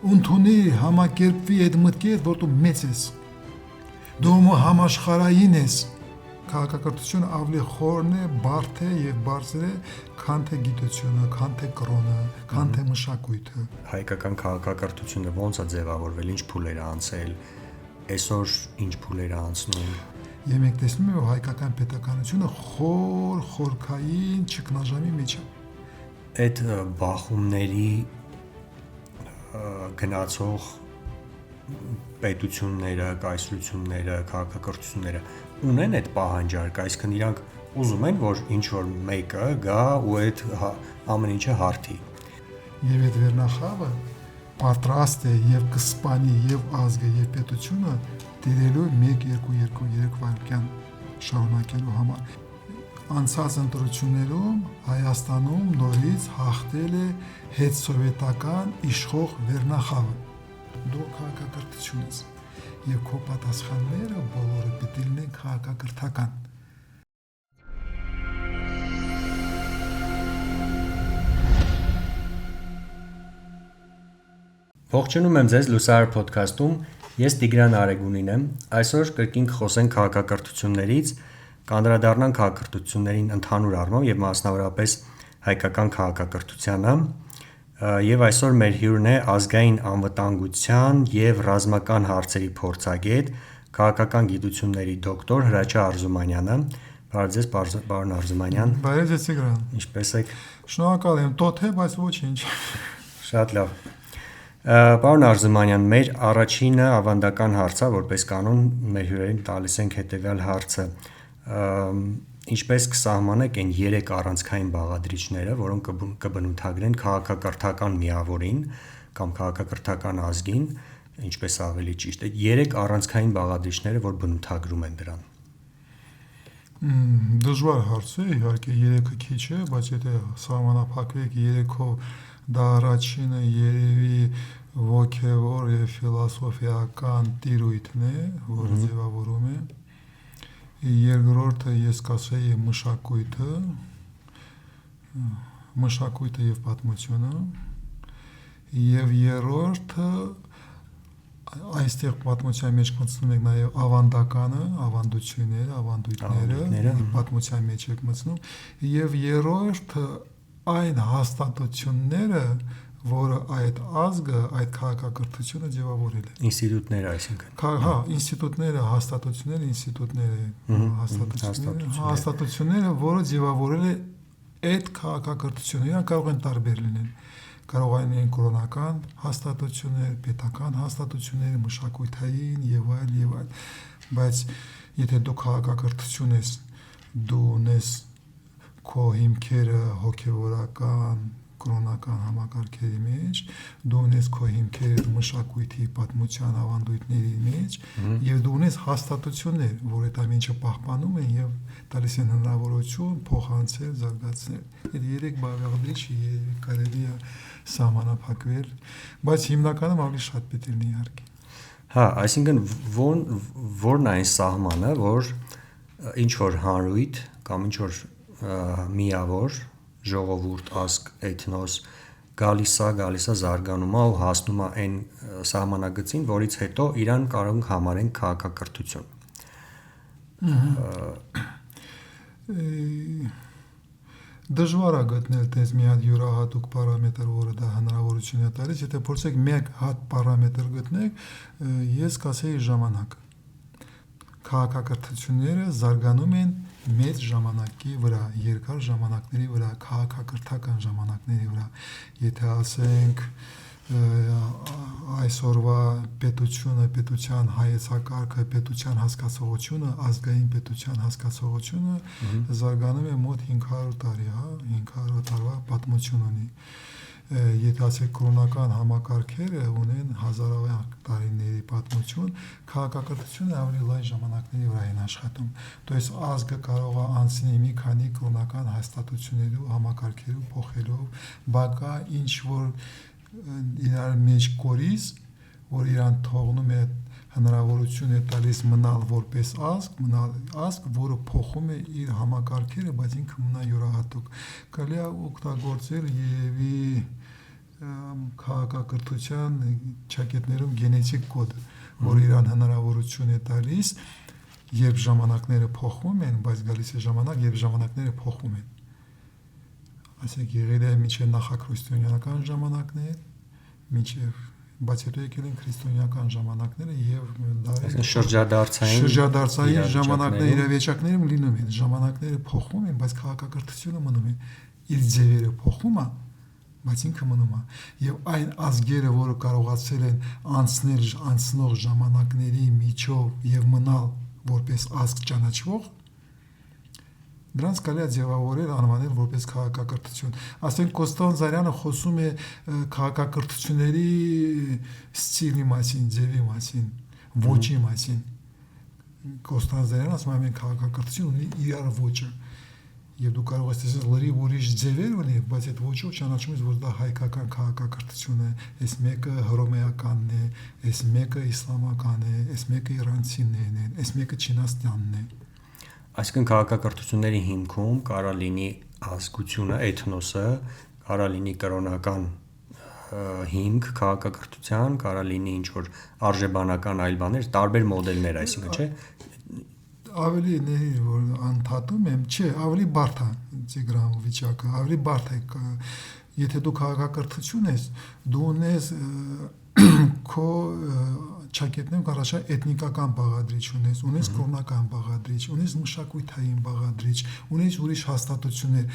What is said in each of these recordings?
ընդունի համակերպվի այդ մտքի հետ, որ դու մեծ ես, դու համաշխարհային ես, քաղաքակրթությունը ավելի խորն է, բարդ է եւ բարձր է, քան թե գիտությունը, քան թե կրոնը, քան թե մշակույթը։ Հայկական քաղաքակրթությունը ո՞նց է ձևավորվել, ինչ փուլեր է անցել, այսօր ինչ փուլեր է անցնում։ Եվ մենք տեսնում ենք, որ հայկական պետականությունը խորքային ճգնաժամի մեջ է։ Այդ բախումների գնացող պետությունները, կայսրությունները, քաղաքակրթությունները ունեն այդ պահանջարկը, այսինքն իրանք ուզում են, որ ինչ որ մեկը գա ու այդ ամեն ինչը հարթի։ Եվ այդ վերնախավը պատրաստ է եւ կսպանի եւ ազգը եւ պետությունը դերելու 1-2-3 վայրկյան շարունակելու համար։ Անցած ընտրություններում Հայաստանում նորից հաղթել է հետսովետական իշխող վերնախավը։ Դու քաղաքակրթություն ես եւ քո պատասխանները բոլորը պետք է լինեն քաղաքակրթական։ Ողջունում եմ ձեզ Լուսար podcast-ում, ես Տիգրան Արեգունին եմ, այսօր կրկին խոսենք քաղաքակրթություններից, կանդրադառնանք քաղաքակրթություններին ընդհանուր առմամբ եւ մասնավորապես հայկական քաղաքակրթությանը, եւ այսօր մեր հյուրն է ազգային անվտանգության եւ ռազմական հարցերի փորձագետ, քաղաքական գիտությունների դոկտոր Հրաչյա Արզումանյանը։ Բարև ձեզ, պարոն Արզումանյան։ Բարև ձեզ, Տիգրան։ Ինչպե՞ս եք։ Շնորհակալ եմ, տոթ է, բայց ոչինչ։ Շատ լավ։ Պարոն Արզումանյան, մեր առաջինը ավանդական հարցը, որպես կանոն մեր հյուրերին տալիս ենք հետևյալ հարցը. ինչպես կսահմանեք այն 3 առանցքային բաղադրիչները, որոնք կբնութագրեն քաղաքակրթական միավորին կամ քաղաքակրթական ազգին, ինչպես ավելի ճիշտ է, 3 առանցքային բաղադրիչները, որ բնութագրում են դրան։ Դժվար հարց է, իհարկե 3-ը քիչ է, բայց եթե սահմանափակվեք 3-ով, դա առաջինը երևի ոգևոր եւ ֆիլոսոֆիական տիրույթն է, որը ձևավորում է։ Երկրորդը ես կասեի մշակույթը եւ պատմությունը, եւ երրորդը այստեղ պատմության մեջ մտցնում եք նաեւ ավանդականը, ավանդությունները, ավանդույթները, պատմության մեջ եք մտցնում, եւ երրորդը այն հաստատությունները, որը այդ ազգը, այդ քաղաքակրթությունը ձևավորել է։ Ինստիտուտները, այսինքն։ Հա, ինստիտուտները, հաստատությունները, որը ձևավորել է այդ քաղաքակրթությունը, իրանք կարող են տարբեր լինել։ Կարող են լինել կրոնական հաստատություններ, պետական հաստատություններ, մշակութային եւ այլ, բայց եթե դու քաղաքակրթություն ես, դու ունես քո հիմքերը հոգևորական, կրոնական համակարգերի մեջ, դու ունես քո հիմքերը մշակույթի, պատմության, ավանդույթների մեջ, եւ դու ունես հաստատություններ, որ այդ ամենը պահպանում են եւ տալիս են հնարավորություն փոխանցել, զարգացնել։ Այդ 3 բաղադրիչը կարելի է սահմանափակվել, բայց հիմնականում ավելի շատ պետք է լինի իհարկե։ Հա, այսինքն որն է այն սահմանը, որ ինչ որ հանրույթ կամ ինչ որ միավոր ժողովուրդ, ազգ, էթնոս գալիս է զարգանում է ու հասնում է այն սահմանագծին, որից հետո իրան կարող ենք համարենք քաղաքակրթություն։ Դժվար է գտնել տես մի հատ յուրահատուկ պարամետր, որը դա հնարավորություն է տալիս, եթե փորձեք մեկ հատ պարամետր գտնեք, ես կասեի ժամանակ։ Քաղաքակրթությունները զարգանում են մեծ ժամանակի վրա, երկար ժամանակների վրա, քաղաքակրթական ժամանակների վրա։ Եթե ասենք այսօրվա պետությունը, պետության հայեցակարգը, պետության հասկացողությունը, ազգային պետության հասկացողությունը զարգանում է մոտ 500 տարի, 500 տարվա պատմություն ունի։ Եթե ասեք կրոնական համակարգերը ունեն հազարավոր տարիների պատմություն, քաղաքակրթությունը ավելի լայն ժամանակների վրա են աշխատում։ Դες ազգը կարող է անցնել մի քանի կրոնական հաստատություններով, համակարգերով փոխելով, բակա ինչ որ իրար մեջ կորիզ, որ իրան թողնում է հնարավորություն է տալիս մնալ որպես ազգ, որը փոխում է իր համակարգերը, բայց ինքը մնա յուրահատուկ։ Կարելի է օգտագործել երևի քաղաքակրթության ճակատներում գենետիկ կոդ, որ իրան հնարավորություն է տալիս, երբ ժամանակները փոխվում են, բայց գալիս է ժամանակ, երբ ժամանակները փոխվում են։ Այսինքն եղել է մինչև նախաքրիստոնեական ժամանակներ, մինչև բայց հետո եկել են քրիստոնեական ժամանակները եւ դա շրջադարձային ժամանակները իրավիճակներում լինում են, ժամանակները փոխվում են, բայց քաղաքակրթությունը մնում է, իր ձևերը փոխում է, բայց ինքը մնում է եւ այն ազգերը, որը կարողացել են անցնող ժամանակների միջով եւ մնալ որպես ազգ ճանաչվող, դրանց կարելի է ձևավորել անվանել որպես քաղաքակրթություն։ Ասենք Կոստանդինյանը խոսում է քաղաքակրթությունների ստիլի մասին, ձևի մասին, ոճի մասին։ Կոստանդինյանը ասում է ամեն քաղաքակրթություն ունի իր ոճը։ Եվ դու կարող ես տեսնել լրիվ ուրիշ ձևեր ունի, բայց այդ ոճով ճանաչում ես, որ դա հայկական քաղաքակրթություն է, այս մեկը հռոմեականն է, այս մեկը իսլամական է, այս մեկը իրանցիներն են, այս մեկը չինաստանն է։ Այսինքն քաղաքակրթությունների հիմքում կարա լինի ազգությունը, էթնոսը, կարա լինի կրոնական հիմք քաղաքակրթության, կարա լինի ինչ որ արժեբանական այլ բաներ, տարբեր մոդելներ, այսինքն, չէ՞։ Ավելի որ անդադում եմ, չէ, ավելի բարդ է Տիգրան վիճակը, ավելի բարդ է։ Եթե դու քաղաքակրթություն ես, դու ունես քո ճակատներում կարաշա էթնիկական բաղադրիչ ունես կրոնական բաղադրիչ, ունես մշակութային բաղադրիչ, ունես ուրիշ հաստատություններ,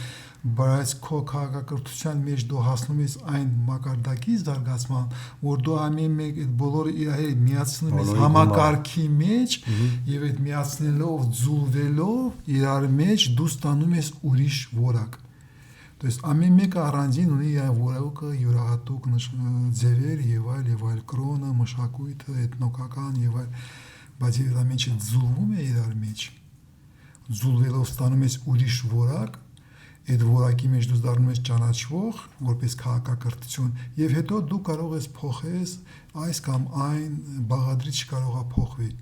բայց քո քաղաքակրթության մեջ դու հասնում ես այն մակարդակի զարգացման, որ դու ամեն մեկ այդ բոլորը իրար միացնում ես համակարգի մեջ եւ այդ միացնելով, ձուլվելով իրար մեջ դու ստանում ես ուրիշ որակ։ То есть ամեն մեկը առանձին ունի իր որակը, յուրահատուկ ձևեր եւ այլ կրոնը, մշակույթը, էթնոկական եւ այլ, բայց այդ ամենը ձուլվում է իրար մեջ։ Ձուլվելով ստանում ես ուրիշ որակ, այդ որակի մեջ դու դառնում ես ճանաչվող, որպես քաղաքակրթություն, եւ հետո դու կարող ես փոխես այս կամ այն բաղադրիչ կարող է փոխվի։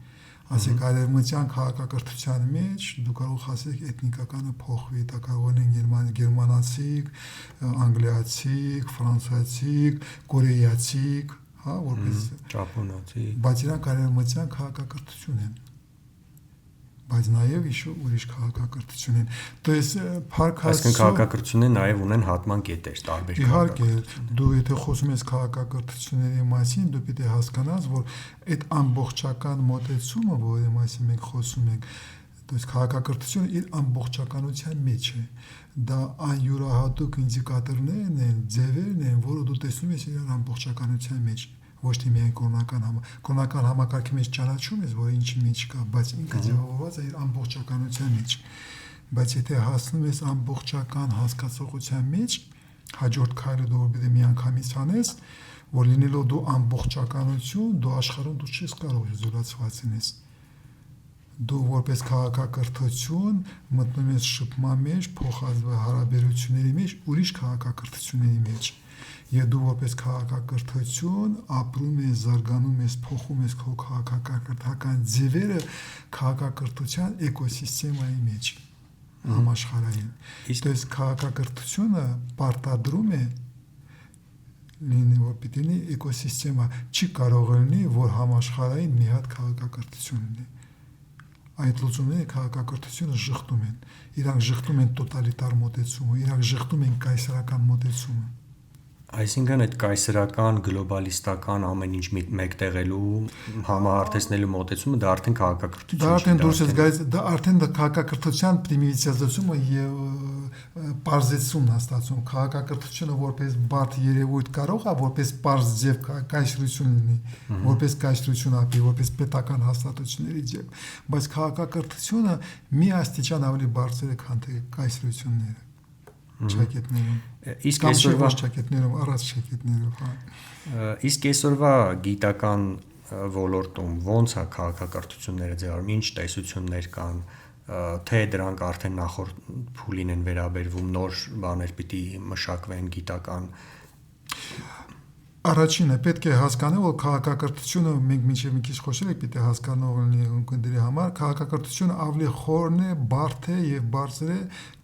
Ասեք արևմտյան քաղաքակրթության մեջ դու կարող ասեք էթնիկականը փոխվի, դա կարող են գերմանացիք, անգլիացիք, ֆրանսիացիք, կորեացիք, հա, որպես ճապոնացի։ Բայց իրանք արևմտյան քաղաքակրթություն են։ Բայց նաև ուրիշ քաղաքակրթություն են։ То есть Այսինքն քաղաքակրթությունները նաև ունեն հատման կետեր, տարբեր իհարկե, դու եթե խոսում ես քաղաքակրթությունների մասին, դու պետք է հասկանաս, որ այդ ամբողջական մոտեցումը, որի մասին մենք խոսում ենք, то есть քաղաքակրթությունը իր ամբողջականության մեջ է։ Դա այն յուրահատուկ ինդիկատորներն են, ձևերն են, որը դու տեսնում ես իր ամբողջականության մեջ։ Ոչ թե միայն կրոնական համակարգի մեջ ճանաչում ես, որ ինչի մեջ կա, բայց ինքը ձևավորված է իր ամբողջականության մեջ։ Բայց եթե հասնում ես ամբողջական հասկացողության մեջ, հաջորդ քայլը դու պետք է միանգամից անես, որ լինելով դու ամբողջականություն, դու աշխարհում դու չես կարող իզոլացված լինես։ Դու որպես քաղաքակրթություն մտնում ես շփման մեջ, փոխազդու հարաբերությունների մեջ, ուրիշ քաղաքակրթությունների մեջ։ Եվ դու որպես քաղաքակրթություն ապրում ես, զարգանում ես, փոխում ես քո քաղաքակրթական ձևերը քաղաքակրթության էկոսիստեմայի մեջ համաշխարհային։ Իսկ քաղաքակրթությունը պարտադրում է լինի որ պիտի լինի էկոսիստեմա, չի կարող լինի որ համաշխարհային մի հատ քաղաքակրթություն լինի։ Այդ լուծումները քաղաքակրթությունը շղթում են։ Իրանք շղթում են տոտալիտար մոտեցումը, իրանք շղթում են կայսերական մոտեցումը։ Այսինքն այդ կայսերական, գլոբալիստական ամեն ինչ մեկտեղելու, համահարթեցնելու մոտեցումը դա արդեն քաղաքակրթություն է։ Դա արդեն դուրս է գալիս, դա արդեն քաղաքակրթության պրիմիտիվացումը եւ պարզեցումն է ստացվում։ Քաղաքակրթությունը որպես բարդ երևույթ կարող է որպես պարզ ձև կայսրություն լինի, որպես կայսրություն ապի, որպես պետական հաստատությունների ձև, բայց քաղաքակրթությունը մի աստիճան ավելի բարձր է, քան թե կայսրությունները։ Ճակետներում։ Իսկ այսօրվա ճակետներում, առանց ճակետներով, հա։ Իսկ այսօրվա գիտական ոլորտում ո՞նց է քաղաքակրթությունները ձևավորվում, ինչ տեսություններ կան, թե դրանք արդեն նախորդ փուլին են վերաբերվում, նոր բաներ պիտի մշակվեն գիտական։ Առաջինը պետք է հասկանալ, որ քաղաքակրթությունը մենք մինչև մի քիչ խոսել ենք, պիտի հասկանող լինի ունկնդրի համար, քաղաքակրթությունը ավելի խորն է, բարդ է եւ բարձր է,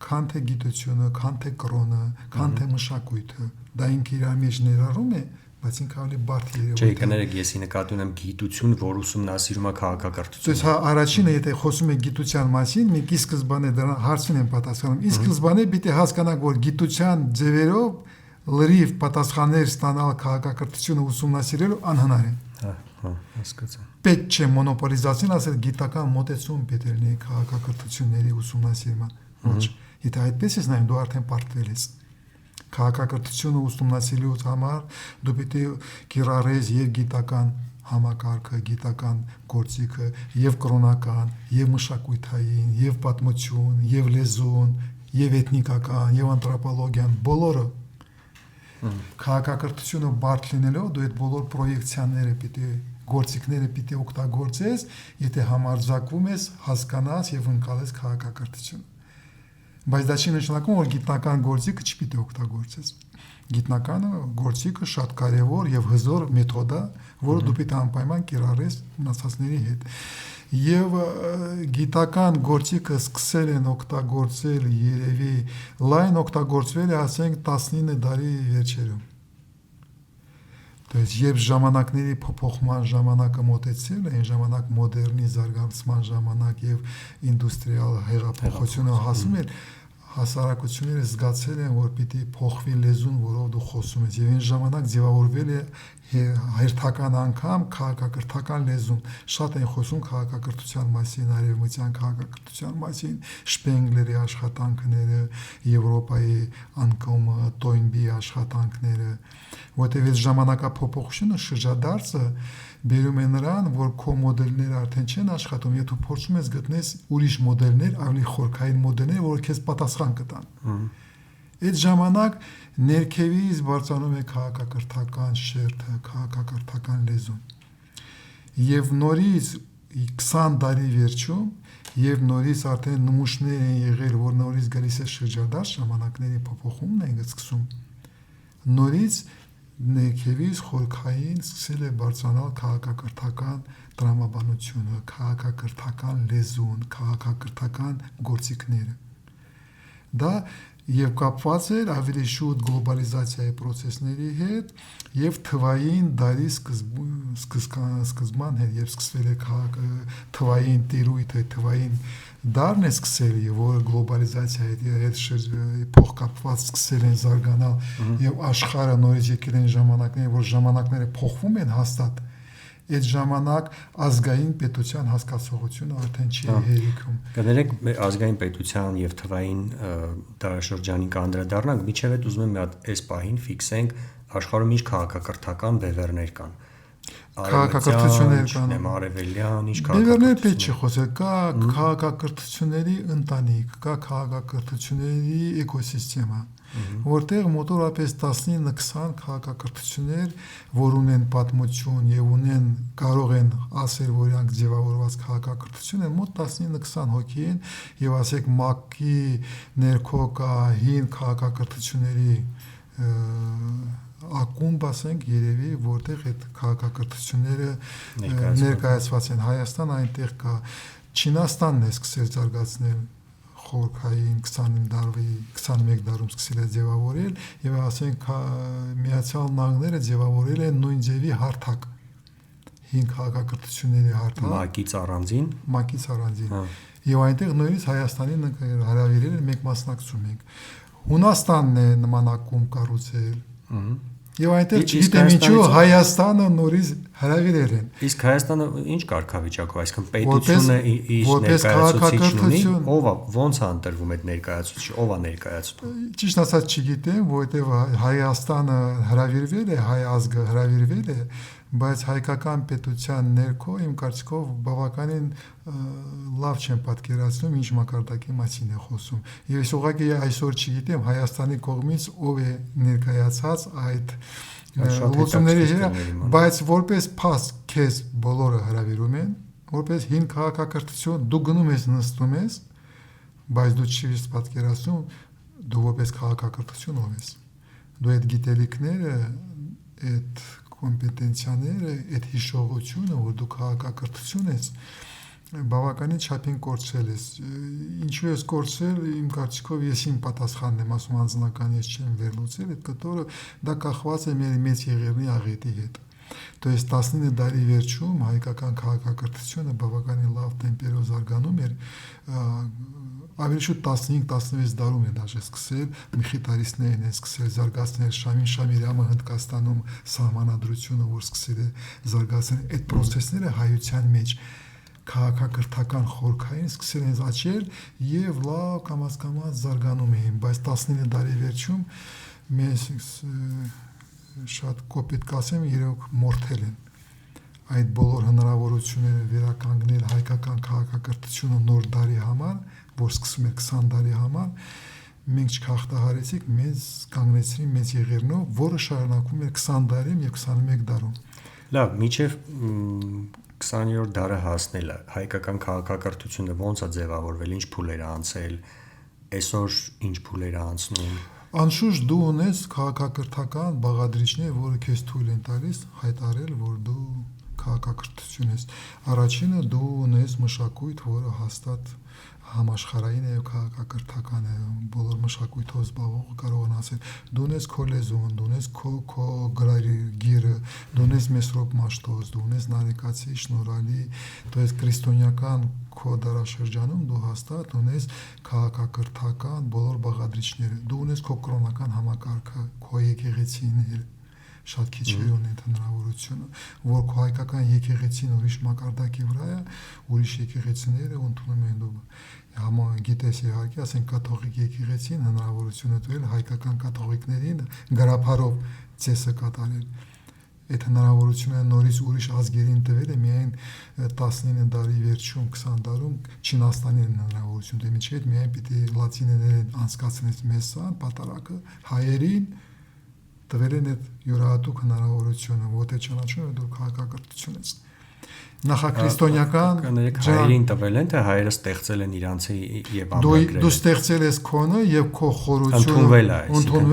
քան թե գիտությունը, քան թե կրոնը, քան թե մշակույթը։ Դա ինքը իր մեջ ներառում է, բայց ինքը ավելի բարդ է։ Չէ, կներեք, ես նկատի ունեմ գիտություն, որ ուսումնասիրում է քաղաքակրթությունը։ Իսկ առաջինը, եթե խոսում ենք գիտության մասին, մենք ի սկզբանե դրան հարցին եմ պատասխանում։ Ի սկզբանե պիտի հասկանանք, որ գիտության ձևերով լրիվ պատասխաններ ստանալ քաղաքակրթությունը ուսումնասիրելու անհնար է։ Հասկացա։ Պետք չէ մոնոպոլիզացիան, ասել գիտական մոտեցում պետք է լինի քաղաքակրթությունների ուսումնասիրման։ Ոչ։ Եթե այդպես ես նայում, դու արդեն պարտվել ես։ Քաղաքակրթությունը ուսումնասիրելուց համար դու պիտի կիրառես եւ գիտական համակարգը, գիտական գործիքը, եւ կրոնական, եւ մշակութային, եւ պատմություն, եւ լեզուն, եւ էթնիկական, եւ անթրոպոլոգիան, բոլորը քաղաքակրթությունը բարդ լինելով դու այդ բոլոր պրոյեկցիաները պիտի գործիքները պիտի օգտագործես, եթե համարձակվում ես հասկանաս եւ ընկալես քաղաքակրթությունը։ Բայց դա չի նշանակում, որ գիտնական գործիքը չպիտի օգտագործես։ Գիտնականը գործիքը շատ կարևոր եւ հզոր մեթոդ է, որը դու պիտի անպայման կիրառես մնացածների հետ։ Եվ գիտական գործիքը սկսել են օգտագործել երևի լայն օգտագործվել է, ասենք 19 դարի վերջերում։ Դες երբ ժամանակների փոփոխման ժամանակը մոտեցել է, այն ժամանակ մոդեռնի զարգացման ժամանակ եւ ինդուստրիալ հեղափոխությունը հասում էր, հասարակությունները զգացել են, որ պիտի փոխվի լեզուն, որով դու խոսում ես, եւ այն ժամանակ ձևավորվել է հերթական անգամ քաղաքակրթական լեզուն։ Շատ են խոսում քաղաքակրթության մասին, արևմտյան քաղաքակրթության մասին, Շպենգլերի աշխատանքները, Եվրոպայի անկում Տոյնբի աշխատանքները, որտեղ այս ժամանակափոփոխությունը շրջադարձը բերում է նրան, որ քո մոդելները արդեն չեն աշխատում, եթե փորձում ես գտնես ուրիշ մոդելներ, ավելի խորքային մոդելներ, որ քեզ պատասխան կտան։ Այդ ժամանակ ներքևից բարձրանում է քաղաքակրթական շերտը, քաղաքակրթական լեզուն։ Եվ նորից 20 տարի վերջում եւ նորից արդեն նմուշներ են եղել, որ նորից գալիս է շրջադարձ ժամանակների փոփոխումն են սկսում։ Նորից ներքևից խորքային սկսել է բարձրանալ քաղաքակրթական տրամաբանությունը, քաղաքակրթական լեզուն, քաղաքակրթական գործիքները։ Դա եւ կապված էր ավելի շուտ գլոբալիզացիայի process-ների հետ եւ թվային դարի սկզբման հետ, երբ սկսվել է թվային տիրույթը, թվային դարն է սկսել, որը գլոբալիզացիայի հետ փոխկապված սկսել են զարգանալ եւ աշխարհը նորից եկել են ժամանակներ, որ ժամանակները փոխվում են հաստատ։ Այդ ժամանակ ազգային պետության հասկացողությունը արդեն չի հերիքում։ Կներեք, ազգային պետության եւ թվային դարաշրջանի կանդրադառնանք, միջև այդ ուզում եմ մի հատ այս պահին ֆիքսենք աշխարհում ինչ քաղաքակրթական բևեռներ կան։ Քաղաքակրթություններ կան, արևելյան, ինչ բևեռներ պետք չի խոսել, կա քաղաքակրթությունների ընտանիք, կա քաղաքակրթությունների էկոսիստեմա, որտեղ մոտորապես 19-20 քաղաքակրթություններ, որ ունեն պատմություն եւ ունեն կարող են ասել, որ իրանք ձևավորված քաղաքակրթություն են, մոտ 19-20 հոգի են եւ ասեք ՄԱԿ-ի ներքո կա հին քաղաքակրթությունների ակումբ, ասենք, երևի, որտեղ այդ քաղաքակրթությունները ներկայացված են։ Հայաստան այնտեղ կա, Չինաստանն է սկսել զարգացնել խորքային 20 դարի 21 դարում սկսել է ձևավորել եւ ասենք Միացյալ Նահանգները ձևավորել են նույն ձևի հարթակ, հին քաղաքակրթությունների հարթակ, ՄԱԿ-ից առանձին։ Եվ այնտեղ նույնիսկ Հայաստանին հրավիրել են, մենք մասնակցում ենք։ Հունաստանն է նման ակումբ կառուցել։ Եվ այնտեղ չգիտեմ ինչու Հայաստանը նորից հրավիրել են։ Իսկ Հայաստանը ինչ կարգավիճակով, այսինքն պետությունը իր ներկայացուցիչն ունի, ով է, ոնց է ընտրվում այդ ներկայացուցիչը, ով է ներկայացնում։ Ճիշտ ասած չգիտեմ, որովհետև Հայաստանը հրավիրվել է, հայ ազգը հրավիրվել է, բայց հայկական պետության ներքո իմ կարծիքով բավականին լավ չեմ պատկերացնում ինչ մակարդակի մասին է խոսում։ Եվ ես ուղղակի այսօր չգիտեմ Հայաստանի կողմից ով է ներկայացած այդ լուծումների հետ, բայց որպես փաստ քեզ բոլորը հրավիրում են, որպես հին քաղաքակրթություն դու գնում ես նստում ես, բայց դու չես պատկերացնում դու որպես քաղաքակրթություն ով ես։ Դու այդ գիտելիքները այդ կոմպետենցիաները, այդ հիշողությունը, որ դու քաղաքակրթություն ես, բավականին չափին կորցրել ես։ Ինչու ես կորցրել, իմ կարծիքով ես իմ պատասխանն եմ ասում, անձնական ես չեմ վերլուծել, այդ կտորը դա կախված է մեր մեծ եղերնի աղետի հետ։ То есть 19 դարի վերջում հայկական քաղաքակրթությունը բավականին լավ տեմպերով զարգանում էր, ավելի շուտ 15-16 դարում է դաժե սկսել, Միխիտարիստներն են սկսել զարգացնել, Շամիլ Շամիրյանը Հնդկաստանում սահմանադրությունը, որ սկսել է զարգացնել, այդ process-ները հայության մեջ քաղաքակրթական խորքային սկսել են աճել եւ լավ կամաց-կամաց զարգանում էին, բայց 19 դարի վերջում մեզ շատ կոպիտ կասեմ, իրոք մորթել են այդ բոլոր հնարավորությունները վերականգնել հայկական քաղաքակրթությունը նոր դարի համար, որ սկսում է 20 դարի համար, մենք չքախտահարեցիք, մեզ կանգնեցրին մեծ եղերնով, որը շարունակում է 20 դարում եւ 21 դարում։ Լավ, մինչև 20-րդ դարը հասնելը հայկական քաղաքակրթությունը ո՞նց է ձևավորվել, ինչ փուլեր է անցել, այսօր ինչ փուլեր է անցնում։ Անշուշտ դու ունես քաղաքակրթական բաղադրիչներ, որը քեզ թույլ են տալիս հայտարարել, որ դու քաղաքակրթություն ես։ Առաջինը դու ունես մշակույթ, որը հաստատ համաշխարհային է եւ քաղաքակրթական է, բոլոր մշակույթով զբաղվողը կարող են ասել, դու ունես քո լեզուն, դու ունես քո գրագիրը, դու ունես Մեսրոպ Մաշտոց, դու ունես Նարեկացի Շնորհալի, то есть քրիստոնեական քո դարաշրջանում դու հաստատ ունես քաղաքակրթական բոլոր բաղադրիչները, դու ունես քո կրոնական համակարգը, քո եկեղեցիները, շատ քիչ ունեն հնարավորությունը, որ քո հայկական եկեղեցին ուրիշ մակարդակի վրա է, ուրիշ եկեղեցիները ընդունում են դու գիտես իհարկե, ասենք կաթողիկ եկեղեցին հնարավորություն է տվել հայկական կաթողիկներին գրափարով ծեսը կատարել։ Այդ հնարավորությունը նորից ուրիշ ազգերին տվել է միայն 19 դարի վերջում, 20 դարում Չինաստանին հնարավորություն դե միջի հետ միայն պիտի լատիներեն անցկացնես մեսսան, պատարակը հայերին տվել են այդ յուրահատուկ հնարավորությունը, որ դե ճանաչում է դու քաղաքակրթություն ես։ Նախաքրիստոնեական հայերին տվել են, թե հայերը ստեղծել են իրանցի եւ ամրագրել։ Դու ստեղծել ես քոնը եւ քո խորությունը ընդունվել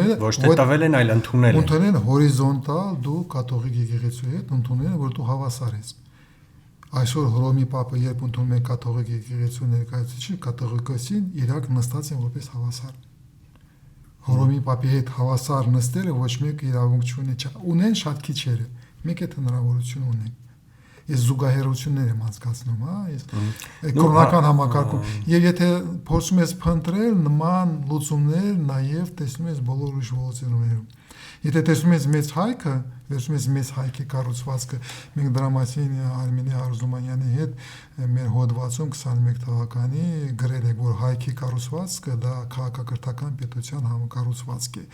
է, ոչ թե տվել են, այլ ընդունել են։ Ընդունել են հորիզոնտալ, դու կաթողիկ եկեղեցու հետ ընդունել են, որ դու հավասար ես։ Այսօր Հռոմի Պապը երբ ընդունում է կաթողիկ եկեղեցու ներկայացուցիչ, կաթողիկոսին իրակ նստած են որպես հավասար։ Հռոմի Պապի հետ հավասար նստելը ոչ մեկ իրավունք չունի, ունեն շատ քիչերը։ Մեկ այդ հնարավորություն ունեն։ Ես զուգահեռություններ եմ անցկացնում, հա, ես կրոնական համակարգում։ Եվ եթե փորձում ես փնտրել նման լուծումներ, նաև տեսնում ես բոլոր ուրիշ ոլորտներում։ Եթե տեսնում ես մեծ հայքը, վերջում ես մեծ հայքի կառուցվածքը, մենք դրա մասին Արմենի Արզումանյանի հետ մեր հոդվածում 21 թվականի գրել ենք, որ հայքի կառուցվածքը դա քաղաքակրթական պետության համակառուցվածք է։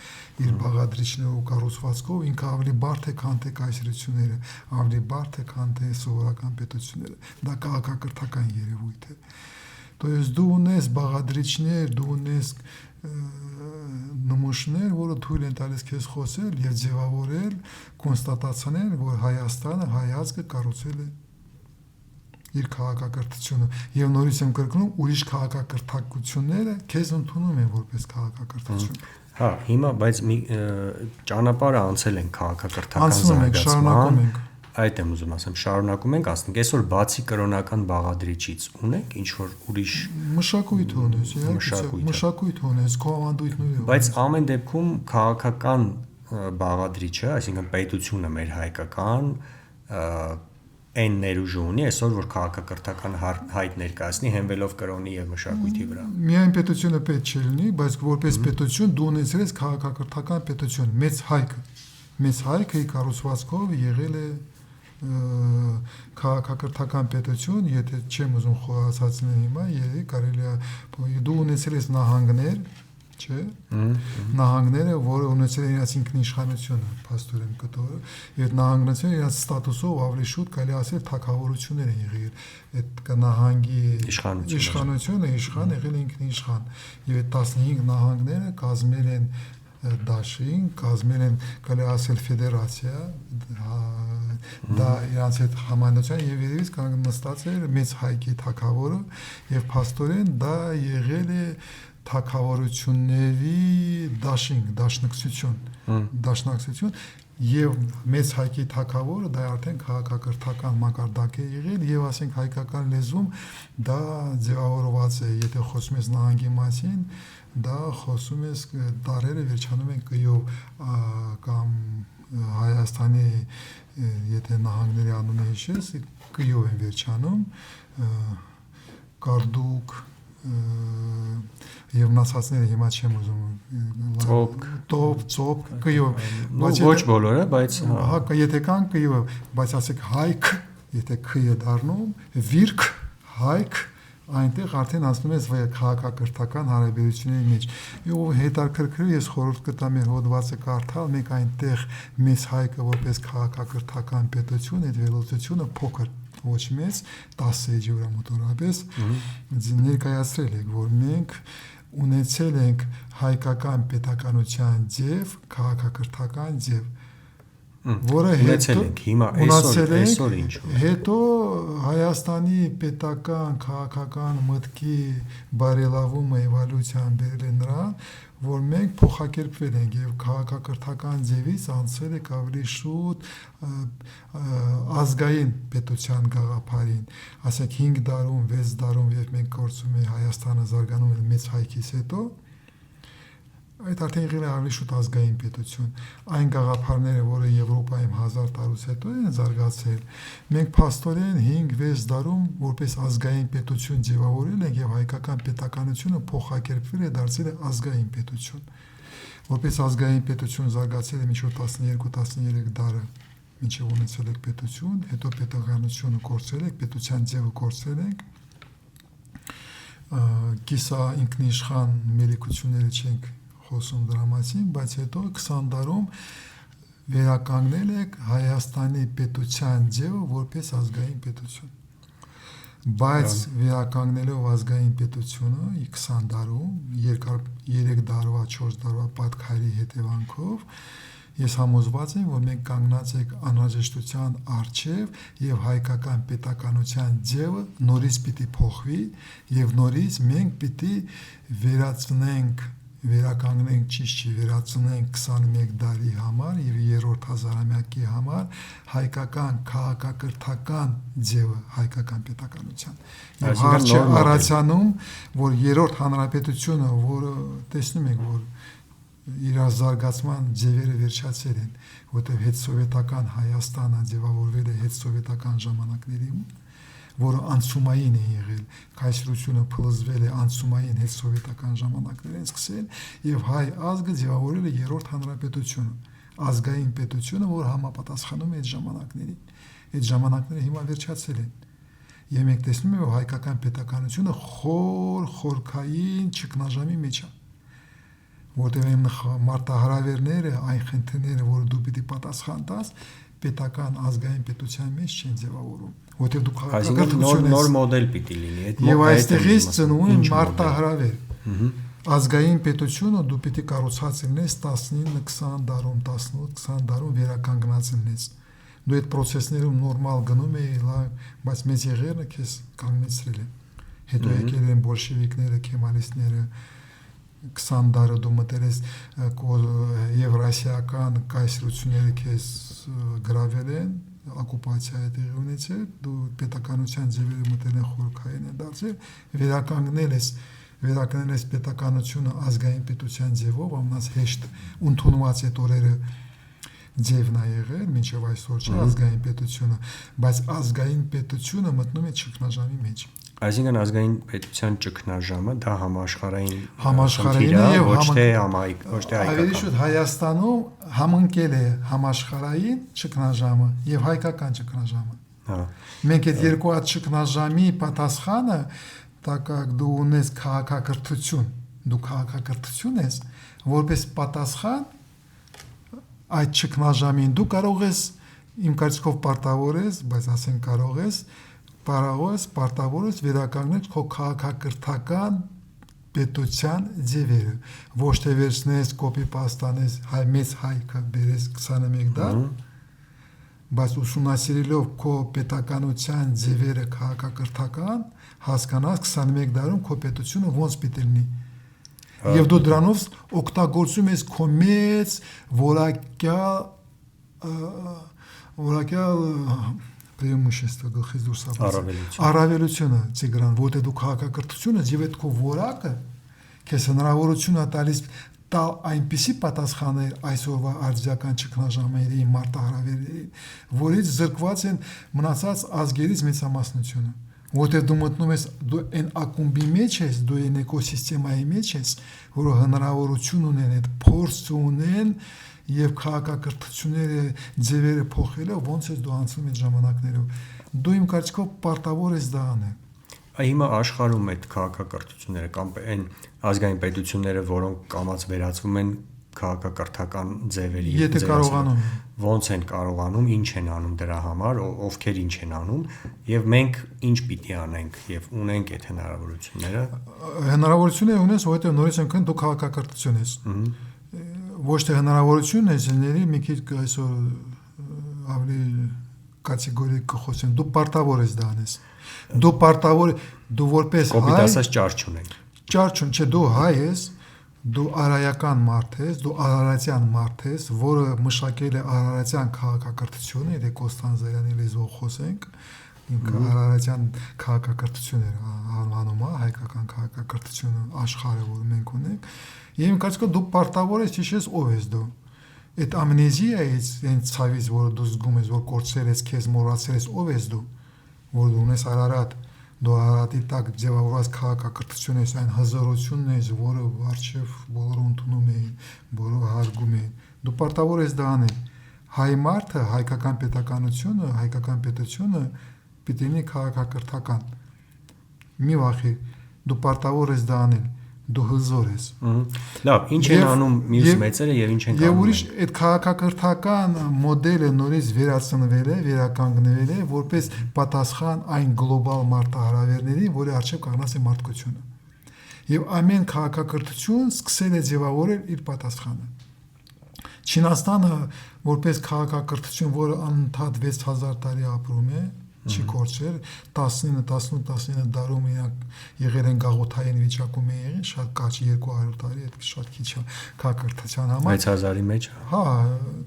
Իր բաղադրիչներով ու կառուցվածքով ինքը ավելի բարդ է, քան թե կայսրությունները, ավելի բարդ է, քան թե սովորական պետությունները։ Դա քաղաքակրթական երևույթ է։ То есть դու ունես բաղադրիչներ, դու ունես նմուշներ, որը թույլ են տալիս քեզ խոսել եւ ձևավորել, կոնստատացնել, որ Հայաստանը հայացքը կառուցել է իր քաղաքակրթությունը եւ նորից եմ կրկնում, ուրիշ քաղաքակրթությունները քեզ ընդունում են որպես քաղաքակրթություն։ Հա, հիմա բայց մի ճանապարհը անցել են քաղաքակրթական զարգացման։ Այդ եմ ուզում ասեմ, շարունակում ենք ասենք, այսօր բացի կրոնական բաղադրիչից ունենք ինչ որ ուրիշ մշակույթ ունես, մշակույթ ունես, կողմանդույթներ։ Բայց ամեն դեպքում քաղաքական բաղադրիչը, այսինքն պետությունը մեր հայկական այն ներուժը ունի այսօր, որ քաղաքակրթական հայտ ներկայացնի հենվելով կրոնի եւ մշակույթի վրա։ Միայն պետությունը պետք չի լինի, բայց որպես պետություն դու ունեցել ես քաղաքակրթական պետություն, մեծ հայքը կառուցվածքով եղել է քաղաքակրթական պետություն, եթե չեմ ուզում խորացածնել հիմա, կարելի է դու ունեցել ես նահանգներ, չէ՞, նահանգները, որը ունեցել են իրաց ինքնիշխանությունը, փաստորեն կտորը, եւ նահանգները իրաց ստատուսով ավելի շուտ կարելի ասել թագավորություններ են եղել, այդ նահանգի իշխանությունը իշխան եղել ինքնիշխան, եւ այդ 15 նահանգները կազմել են դաշին, կազմել են կարելի ասել ֆեդերացիա, դա իրանց հետ համանացան եւ երևից կանգ նստած էր մեծ հայքի թագավորը եւ փաստորեն դա եղել է թագավորությունների դաշնակցություն եւ մեծ հայկի թագավորը դա արդեն քաղաքակրթական մակարդակ է եղել եւ ասենք հայկական լեզվում դա ձևավորված է, եթե խոսում ես նահանգի մասին, դա խոսում ես տարերը վերջանում են կյով կամ Հայաստանի եթե նահանգների անունը հիշես, կյով են վերջանում կարդուկ եւ մնացածները հիմա չեմ ուզում ծոպ կյով ոչ բոլորը բայց հա եթե կան կյով բայց ասեք հայք եթե ք'ը դառնում վիրք հայք այնտեղ արդեն ասում ես քաղաքակրթական հարաբերությունների մեջ եւ հետաքրքրի ես խորհուրդ կտամ մեր հոդվածը կարդալ մենք այնտեղ մեծ հայկը որպես քաղաքակրթական պետություն այդ վերլուծությունը փոքր ոչ մեծ 10 էջի վրա մոտորապես ներկայացրել ենք որ մենք ունեցել ենք հայկական պետականության ձև քաղաքակրթական ձև որը հետո Հայաստանի պետական քաղաքական մտքի բարելավումը էվոլյուցիան բերել է նրան որ մենք փոխակերպվել ենք եւ քաղաքակրթական ձևից անցել ենք ավելի շուտ ազգային պետության գաղափարին ասենք 5 դարում 6 դարում երբ մենք գործում ենք Հայաստանը զարգանում է մեծ հայքից հետո այդ արդեն եղել է ավելի շուտ ազգային պետություն այն գաղափարները որը Եվրոպայում 1000 տարուց հետո են զարգացել մենք փաստորեն 5-6 դարում որպես ազգային պետություն ձևավորել ենք եւ հայկական պետականությունը փոխակերպվել է դարձել է ազգային պետություն որպես ազգային պետություն զարգացել է մինչև 12-13 դարը մինչև ունեցել եք պետություն հետո պետականությունը կորցրել եք պետության ձևը կորցրել եք կիսա ինքնիշխան մելիքությունները չենք խոսում դրա մասին, բայց հետո 20 դարում վերականգնել եք Հայաստանի պետության ձևը որպես ազգային պետություն։ Բայց վերականգնելով ազգային պետությունը 20 դարում 3 դարվա 4 դարվա պատկերի հետևանքով ես համոզված եմ, որ մենք կանգնած ենք անհրաժեշտության առջև եւ հայկական պետականության ձևը նորից պիտի փոխվի եւ նորից մենք պիտի վերականգնենք ճիշտ չի վերացնենք 21 դարի համար եւ 3-րդ հազարամյակի համար հայկական քաղաքակրթական ձևը հայկական պետականության եւ հարցը առանցանում որ 3-րդ հանրապետությունը որը տեսնում եք որ իր զարգացման ձևերը վերջացել են որտեղ հետսովետական Հայաստանը ձևավորվել է հետսովետական ժամանակներում որը անցումային է եղել, կայսրությունը փլզվել է անցումային հետսովետական ժամանակներ են սկսել եւ հայ ազգը ձևավորել է 3-րդ հանրապետությունը, ազգային պետությունը, որ համապատասխանում է այդ ժամանակներին։ Այդ ժամանակները հիմա վերջացել են։ Եվ մենք տեսնում ենք, որ հայկական պետականությունը խորքային ճգնաժամի մեջ է։ Որտեղ այն մարտահրավերները, այն խնդիրները, որ դու պիտի պատասխան տաս, պետական ազգային պետության մեջ չեն ձևավորում։ Որտեղ դու քաղաքակրթություն նոր մոդել պիտի լինի եւ այստեղից ծնվում է մարտահրավեր ազգային պետությունը դու պիտի կառուցած լինես 19-20 դարում 18-20 դարում վերականգնած լինես դու այդ process-ներում նորմալ գնում ես բայց մեծ եղերնը քեզ կանգնեցրել են հետո եկել են բոլշևիկները կեմալիստները 20 դարը դու մտել ես եվրասիական կայսրությունները քեզ գրավել են օկուպացիա է տեղի ունեցել, դու պետականության ձևերը մտել են խորքային են դարձել, վերականգնել ես պետականությունը ազգային պետության ձևով, ամենից հեշտ ընդունված այդ օրերը ձևն է եղել, մինչև այսօր չէ ազգային պետությունը, բայց ազգային պետությունը մտնում է ճգնաժամի մեջ։ Այսինքն ազգային պետության ճգնաժամը դա համաշխարհային է եւ ոչ թե հայկական։ Ավելի շուտ Հայաստանում համընկել է համաշխարհային ճգնաժամը եւ հայկական ճգնաժամը։ Հա։ Մենք այդ երկու հատ ճգնաժամի պատասխանը տակակ դու ունես քաղաքակրթություն, դու քաղաքակրթություն ես, որպես պատասխան այդ ճգնաժամին դու կարող ես իմ կարծիքով պարտավոր ես, բայց ասենք կարող ես պարտավոր ես վերականգնել քո քաղաքակրթական պետության ձևերը, ոչ թե վերցնես կոպի պաստանես մեծ հայքը բերես 21 դար, բայց ուսումնասիրելով քո պետականության ձևերը քաղաքակրթական հասկանաս 21 դարում քո պետությունը ոնց պիտի լինի։ Եվ դու դրանով օգտագործում ես քո մեծ որակյալ преимущество գլխից դուրս առավելությունը Տիգրան, որտեղ դու քաղաքակրթությունը եւ այդ քո որակը քեզ հնարավորություն է տալիս տալ այնպիսի պատասխաններ այսօրվա արձիական ճգնաժամերի մարտահրավերների, որից զրկված են մնացած ազգերից մեծամասնությունը, որտեղ դու մտնում ես դու այն ակումբի մեջ ես, դու այն էկոսիստեմայի մեջ ես, որը հնարավորություն ունեն այդ փորձ ունեն եւ քաղաքակրթությունները ձևերը փոխելը ոնց է դու անցնում այդ ժամանակներով դու իմ կարծիքով պարտավոր ես դա անել Հիմա աշխարհում այդ քաղաքակրթությունները կամ այն ազգային պետությունները, որոնք կամաց վերածվում են քաղաքակրթական ձևերի եթե կարողանում ոնց են կարողանում, ինչ են անում դրա համար, ովքեր ինչ են անում եւ մենք ինչ պիտի անենք եւ ունենք այդ հնարավորությունները հնարավորությունները ունես, որովհետեւ նորից անգամ դու քաղաքակրթություն ես ոչ թե հնարավորություն է զների մի քիչ այսօր ավելի կատեգորիկ կխոսեն դու պարտավոր ես դա անես դու պարտավոր դու որպես հայ ասած ճար չունենք ճար չէ դու հայ ես դու արարական մարդ ես դու արարատյան մարդ ես որը մշակել է արարատյան քաղաքակրթությունը եթե Կոստանդինյանի լեզվով խոսենք ինքը արարատյան քաղաքակրթությունը անվանում է հայկական քաղաքակրթությունը աշխարհը որ մենք ունենք Եվ իմ կարծիքով դու պարտավոր ես հիշես ով ես դու։ Այդ ամնեզիայից, այն ցավից, որը դու զգում ես, որ կորցրել ես, քեզ մոռացել ես, ով ես դու, որ դու ունես Արարատ, դու Արարատի տակ ձևավորված քաղաքակրթություն ես, այն հզորությունն ես, որը առջև բոլորը ընդունում էին, բոլորը հարգում էին։ Դու պարտավոր ես դա անել։ Հայ մարդը, հայկական պետությունը պիտի լինի քաղաքակրթական։ Մի վախի, դու պարտավոր ես դա անել։ Դու հզոր ես։ Լավ, ինչ են անում մյուս մեծերը եւ ինչ են անում։ Եվ ուրիշ այդ քաղաքակրթական մոդելը նորից վերացնվել է, վերականգնվել է, որպես պատասխան այն գլոբալ մարտահրավերների, որի առջև կանգնած է մարդկությունը։ Եվ ամեն քաղաքակրթություն սկսել է ձևավորել իր պատասխանը։ Չինաստանը որպես քաղաքակրթություն, որը անընդհատ 6000 տարի ապրում է, չի կորցրել 19 դարում իրանք եղել են գաղութային վիճակում են եղել շատ կարճ 200 տարի այդ շատ քիչ է քաղաքակրթության համար 6000-ի մեջ հա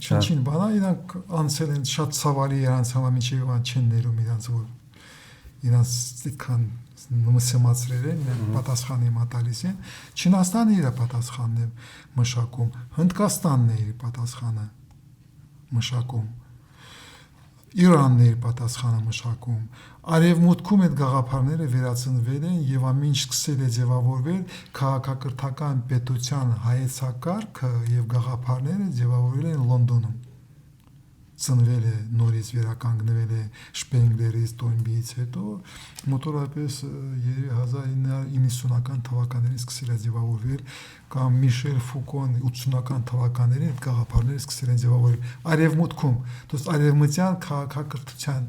չին բանա իրանք անցել են շատ ցավալի իրանց համար միջև ան չեն ներում իրանց որ իրանց այդքան նմսեմացրել են պատասխան իմա տալիս են Չինաստանը իր պատասխանն է մշակում Հնդկաստանն է իր պատասխանը մշակում Իրանն է պատասխանը մշակում արևմուտքում այդ գաղափարները վերածնվել են եւ ամեն ինչ սկսել է ձևավորվել քաղաքակրթական պետության հայեցակարգը եւ գաղափարները ձևավորվել են Լոնդոնում ծնվել է նորից վերականգնվել է Շպենգլերից Տոյնբիից հետո մոտորապես 1990-ական թվականներին սկսել է ձևավորվել կամ Միշել Ֆուկոն 80-ական թվականներին այդ գաղափարները սկսել են ձևավորվել արևմուտքում դուս արևմտյան քաղաքակրթության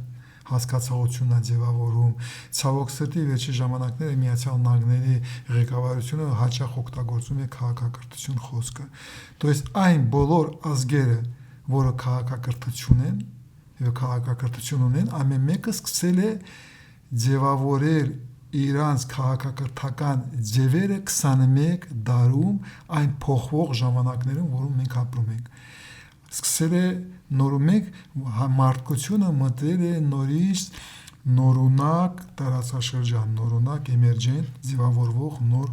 հասկացողությունն է ձևավորում ցավոք սրտի վերջի ժամանակները Միացյալ Նահանգների ղեկավարությունը հաճախ օգտագործում է քաղաքակրթություն խոսքը то есть այն բոլոր ազգերը որը քաղաքակրթություն են եւ քաղաքակրթություն ունեն ամեն մեկը սկսել է ձևավորել իրանց քաղաքակրթական ձևերը 21 դարում այն փոխվող ժամանակներում որում մենք ապրում ենք սկսել է նորմեկ մարդկությունը մտել է նորից նորունակ տարածաշրջան նորունակ էմերջենտ ձևավորվող նոր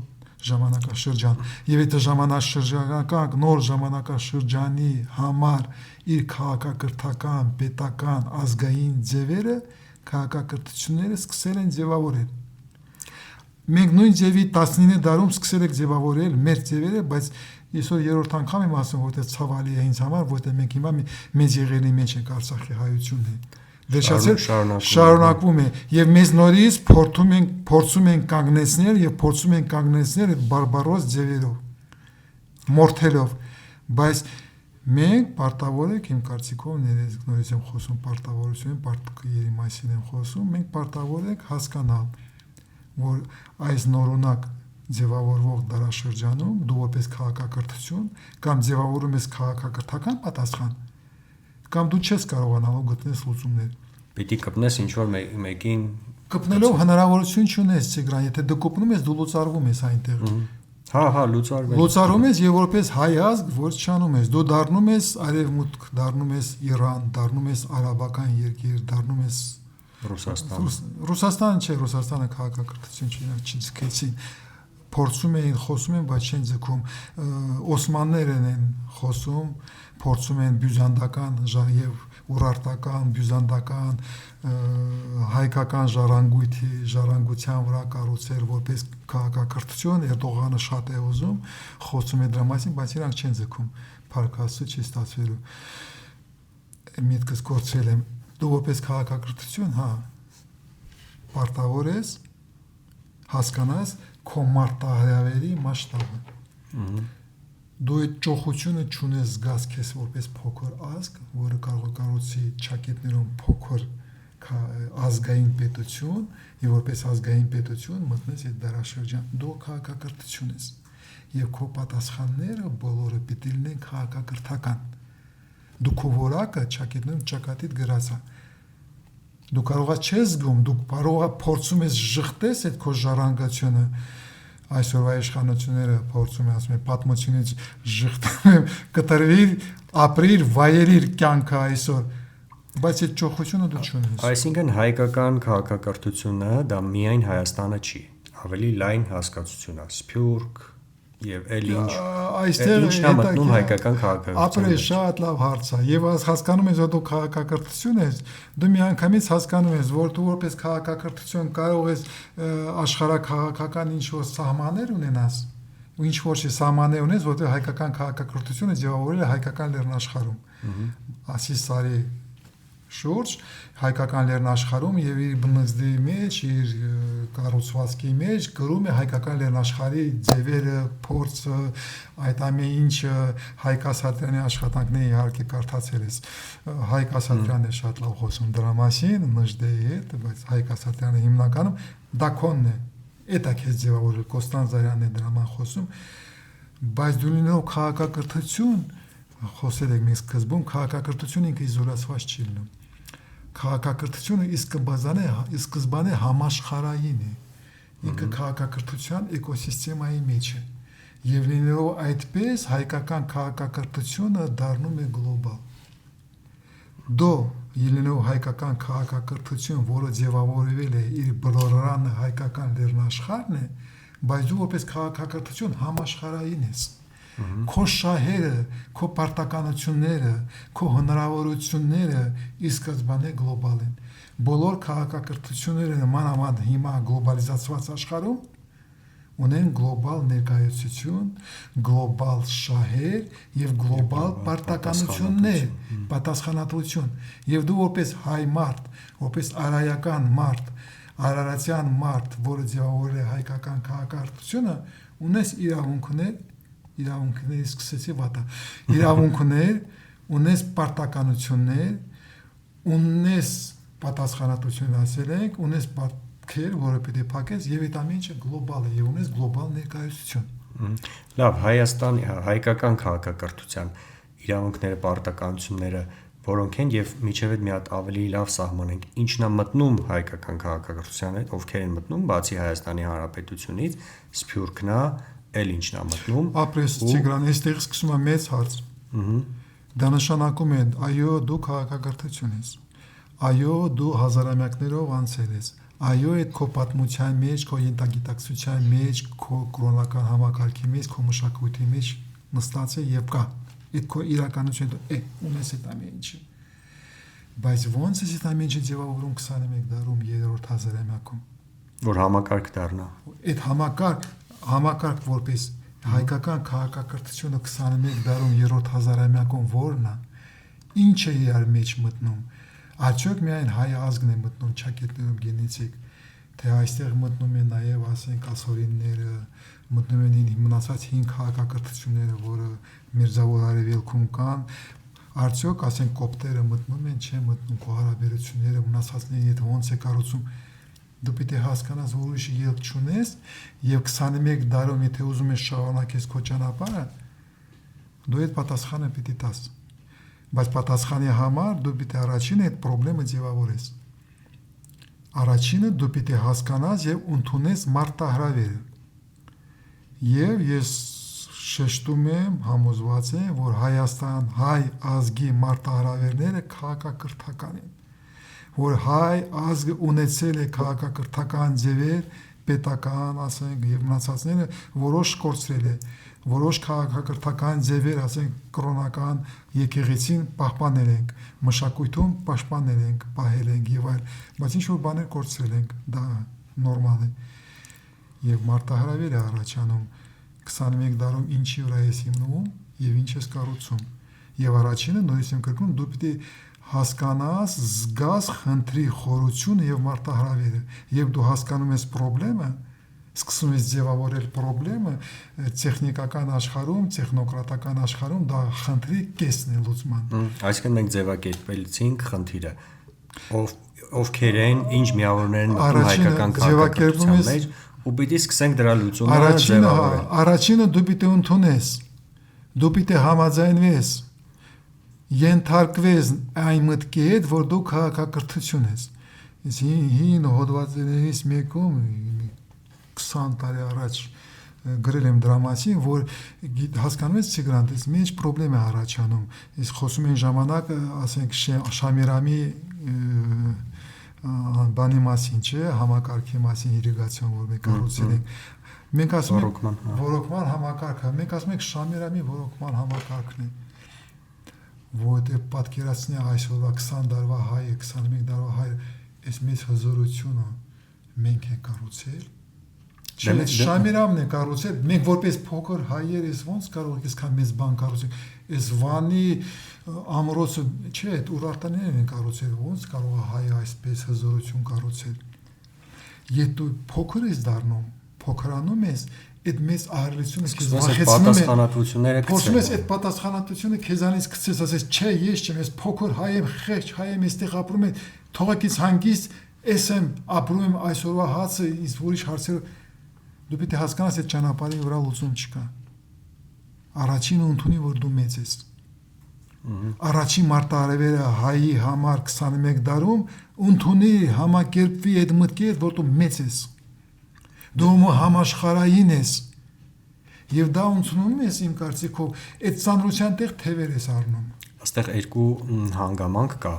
ժամանակաշրջան եւ այդ ժամանակաշրջանական նոր ժամանակաշրջանի համար իր քաղաքակրթական պետական ազգային ձևերը քաղաքակրթությունները սկսել են ձևավորել մենք նույն ձևի 19 դարում սկսել ենք ձևավորել մեր ձևերը բայց այսօր երրորդ անգամ եմ ասում որ դա ցավալի է ինձ համար որտեղ մենք հիմա մեծ եղելի մեջ ենք Արցախի հայությունն է վերջացել շարունակվում է եւ մեզ նորից փորձում ենք կանգնեցնել եւ փորձում ենք կանգնեցնել այդ բարբարոս ձևերով մորթելով բայց մենք պարտավոր ենք իմ կարծիքով նորից եմ խոսում պարտավորություն պարտքերի մասին եմ խոսում մենք պարտավոր ենք հասկանալ որ այս նորունակ ձևավորվող դարաշրջանում դու որպես քաղաքակրթություն կամ ձևավորում ես քաղաքակրթական պատասխան կամ դու չես կարողանալու գտնել լուծումներ Պիտի կպնես ինչ որ մեկին կպնելով հնարավորություն չունես Տիգրան եթե դու կպնում ես դու լուծարվում ես այնտեղ Լուծարում ես եւ որպես հայ ազգ ոչնչանում ես, դու դառնում ես արևմուտք, դառնում ես Իրան, դառնում ես արաբական երկիր, դառնում ես Ռուսաստան չէ, Ռուսաստանը քաղաքակրթություն չձգեցին, փորձում էին, խոսում են, բայց չեն ձգում, Օսմաններն են խոսում, փորձում են բյուզանդական եւ ուրարտական, բյուզանդական, հայկական ժառանգության վրա կառուցել որպես քաղաքակրթություն, Էրդողանը շատ է ուզում, խոսում է դրա մասին, բայց իրանք չեն ձգում, փառքաստու չի ստացվելու։ Միտքս կորցրել եմ, դու որպես քաղաքակրթություն, պարտավոր ես հասկանաս քո մարտահրավերի մասշտաբը։ Դու այդ ճոխությունը չունես զգաս քեզ որպես փոքր ազգ, որը կարող է կառուցի ճակետներում փոքր ազգային պետություն, եւ որպես ազգային պետություն մտնես այդ դարաշրջան։ Դու քաղաքակրթություն ես, եւ քո պատասխանները բոլորը պիտի լինեն քաղաքակրթական։ Դու քո որակը ճակետներում ճակատիդ գրած է։ Դու կարող չես զգում, դու կարող փորձում ես շղթես այդ քո ժառանգությունը, այսօրվա իշխանությունները փորձում են ասում են պատմությունից շղթում կտրվիր, ապրիր, վայելիր կյանքը այսօր, բայց այդ ճոխությունը դու չունես։ Այսինքն հայկական քաղաքակրթությունը դա միայն Հայաստանը չի, ավելի լայն հասկացություն է, Սփյուռք եւ այլ ինչ։ Այստեղ ինչն է մտնում հայկական քաղաքակրթությունը։ Ապրես շատ լավ հարց է, եւ հասկանում ես, որ դու քաղաքակրթություն ես, դու միանգամից հասկանում ես, որ դու որպես քաղաքակրթություն կարող ես աշխարհակաղակական ինչ-որ սահմաններ ունենաս, ու ինչ-որ սահմաններ ունես, որտեղ հայկական քաղաքակրթությունը ձևավորել է հայկական լեռնաշխարհում։ Ասի սարի շուրջ հայկական լեռնաշխարհում եւ իր բնազդի մեջ, իր կառուցվածքի մեջ գրում է հայկական լեռնաշխարհի ձևերը, փորձը, այդ ամեն ինչը Հայկ Ասատրյանի աշխատանքները իհարկե կարդացել ես։ Հայկ Ասատրյանն է շատ լավ խոսում դրա մասին, Նժդեի հետ, բայց Հայկ Ասատրյանը հիմնականում դակոնն է, էտա քեզ ձևավորել, Կոստանդզարյանն է դրաման խոսում, բայց դու լինելով քաղաքակրթություն, խոսել եք մենք սկզբում, քաղաքակրթությունը ինքը իզոլացված չի լինում։ Քաղաքակրթությունը սկզբանե համաշխարհային է։ Ինքը քաղաքակրթության էկոսիստեմայի մեջ է։ Եվ լինելով այդպես, հայկական քաղաքակրթությունը դառնում է գլոբալ։ Դու լինելով հայկական քաղաքակրթություն, որը ձևավորվել է իր բլորարանը հայկական լեռնաշխարհն է, բայց դու որպես քաղաքակրթություն համաշխարհային ես։ Քո շահերը, քո պարտականությունները, քո հնարավորությունները ի սկզբանե գլոբալ են։ Բոլոր քաղաքակրթությունները մանավանդ հիմա գլոբալիզացված աշխարհում ունեն գլոբալ ներկայացություն, գլոբալ շահեր եւ գլոբալ պարտականություններ, պատասխանատվություն։ Եվ դու որպես հայ մարդ, որպես արայական մարդ, արարատյան մարդ, որը ձևավորել է հայկական քաղաքակրթությունը, ունես իրավունքներ սկսեցի վատա, իրավունքներ, ունես պարտականություններ, ունես պատասխանատվություն ասել ենք, ունես պատքեր, որը պետք է փակես, եւ այդ ամեն ինչը գլոբալ է, եւ ունես գլոբալ ներկայացություն։ Լավ, հայկական քաղաքակրթության իրավունքները, պարտականությունները որոնք են եւ միջև այդ մի հատ ավելի լավ սահմանենք, ինչն է մտնում հայկական քաղաքակրթության հետ, ովքեր են մտնում, բացի Հայաստանի Հանրապետությունից, Սփյուռքն է, էլ ինչն է մտնում։ Ապրես Տիգրան, այստեղ սկսում է մեծ հարց։ Դա նշանակում է, այո, դու քաղաքակրթություն ես։ Այո, դու հազարամյակներով անցել ես։ Այո, այդ քո պատմության մեջ, քո ենթագիտակցության մեջ, քո կրոնական համակարգի մեջ, քո մշակույթի մեջ նստած է եւ կա։ Այդ քո իրականությունը ունես այդ ամեն ինչը։ Բայց ո՞նց է այդ ամեն ինչը ձևավորում 21 դարում, 3-րդ հազարամյակում, որ համակարգ դառնա։ Այդ համակարգ որպես հայկական քաղաքակրթությունը 21 դարում, 3-րդ հազարամյակում որն է, ինչ է իրար մեջ մտնում։ Արդյոք միայն հայ ազգն է մտնում ճակետներում գենետիկ, թե այստեղ մտնում են նաև ասենք ասորինները, մտնում են մնացած 5 քաղաքակրթությունները, որը Միրզավոր Արևելքում կան, արդյոք ասենք կոպտերը մտնում են, չեն մտնում, քո հարաբերությունները մնացածների հետ ոնց է կառուցում, դու պիտի հասկանաս, որ ուրիշ ելք չունես, եւ 21 դարում եթե ուզում ես շարունակես քո ճանապարհը, դու այդ պատասխանը պիտի տաս։ Բայց պատասխանի համար դու պիտի առաջինը այդ խնդրը ձևավորես։ Առաջինը դու պիտի հասկանաս եւ ընդունես մարտահրավերը։ Եվ ես շեշտում եմ, համոզված եմ, որ Հայաստան հայ ազգի մարտահրավերները քաղաքակրթական են, որ հայ ազգը ունեցել է քաղաքակրթական ձևեր, պետական, ասենք, եւ մնացածները որոշ կորցրել է, որոշ քաղաքակրթական ձևեր, ասենք, կրոնական եկեղեցին պահպանել ենք, մշակույթում պաշտպանել ենք, պահել ենք եւ այլ, բայց ինչ որ բաներ կորցրել ենք, դա նորմալ է։ Եվ մարտահրավեր է առաջանում 21 դարում ինչի վրա ես հիմնվում եւ ինչ ես կառուցում։ Եվ առաջինը նույնիսկ եմ կրկնում, դու պիտի հասկանաս, զգաս խնդրի խորությունը եւ մարտահրավերը։ Եվ դու հասկանում ես խնդրեմը, սկսում ես ձևավորել խնդրեմը, տեխնիկական աշխարհում, տեխնոկրատական աշխարհում դա խնդրի կեսն է լուծման։ Այսինքն մենք ձևակերպելիցինք խնդիրը։ Ովքեր են, ինչ միավորներ են հայկական քաղաքականության մեջ, ու պիտի սկսենք դրա լուծումը ձևավորել։ Առաջինը դու պիտի ընդունես, դու պիտի համաձայնվես, ենթարկվես այն մտքի հետ, որ դու քաղաքակրթություն ես։ Ես հին հոդվածներից մեկում 20 տարի առաջ գրել եմ դրա մասին, որ հասկանում ես Տիգրան, դες ինչ խնդրեմ է առաջանում։ Ես խոսում եմ ժամանակ, ասենք Շամիրամի բանի մասին, չէ, համակարգի մասին, իրիգացիոն, որ մենք կառուցել ենք։ Մենք ասում ենք ռոռոկման համակարգը, մենք ասում ենք Շամիրամի ռոռոկման համակարգն է, որովհետև պատկերացնի այսօրվա 20 տարվա հայը, 21 տարվա հայը, այս մեծ հզորությունը մենք ենք կառուցել։ Չէ, Շամիրամն է կառուցել, մենք որպես փոքր հայեր ես ոնց կարող ենք այսքան մեծ բան կառուցել։ Այս Վանի ամրոցը, չէ, այդ Ուրարտաներն են կառուցել, ոնց կարող է հայը այսպես հզորություն կառուցել։ Եթե դու փոքր ես դառնում, փոքրանում ես, այդ մեծ ահռելությունը քեզ պատասխանատվությունները փորձում ես այդ պատասխանատվությունը քեզանից գցես, ասես, չէ, ես չեմ, ես փոքր հայ եմ, խեղճ հայ եմ, այստեղ ապրում եմ, թողակից հանգիստ, ես եմ ապրում եմ այսօրվա հացը, իսկ ուրիշ հարցերը դու պիտի հասկանաս այդ ճանապարհի վրա լուծում չկա։ Առաջինը ընդունի, որ դու մեծ ես։ Առաջին մարտահրավերը հայի համար 21 դարում ընդունի, համակերպվի այդ մտքի հետ, որ դու մեծ ես։ Դու համաշխարհային ես։ Եվ դա ընդունում ես իմ կարծիքով, այդ ծանրության տեղ թևեր ես առնում։ Այստեղ երկու հանգամանք կա։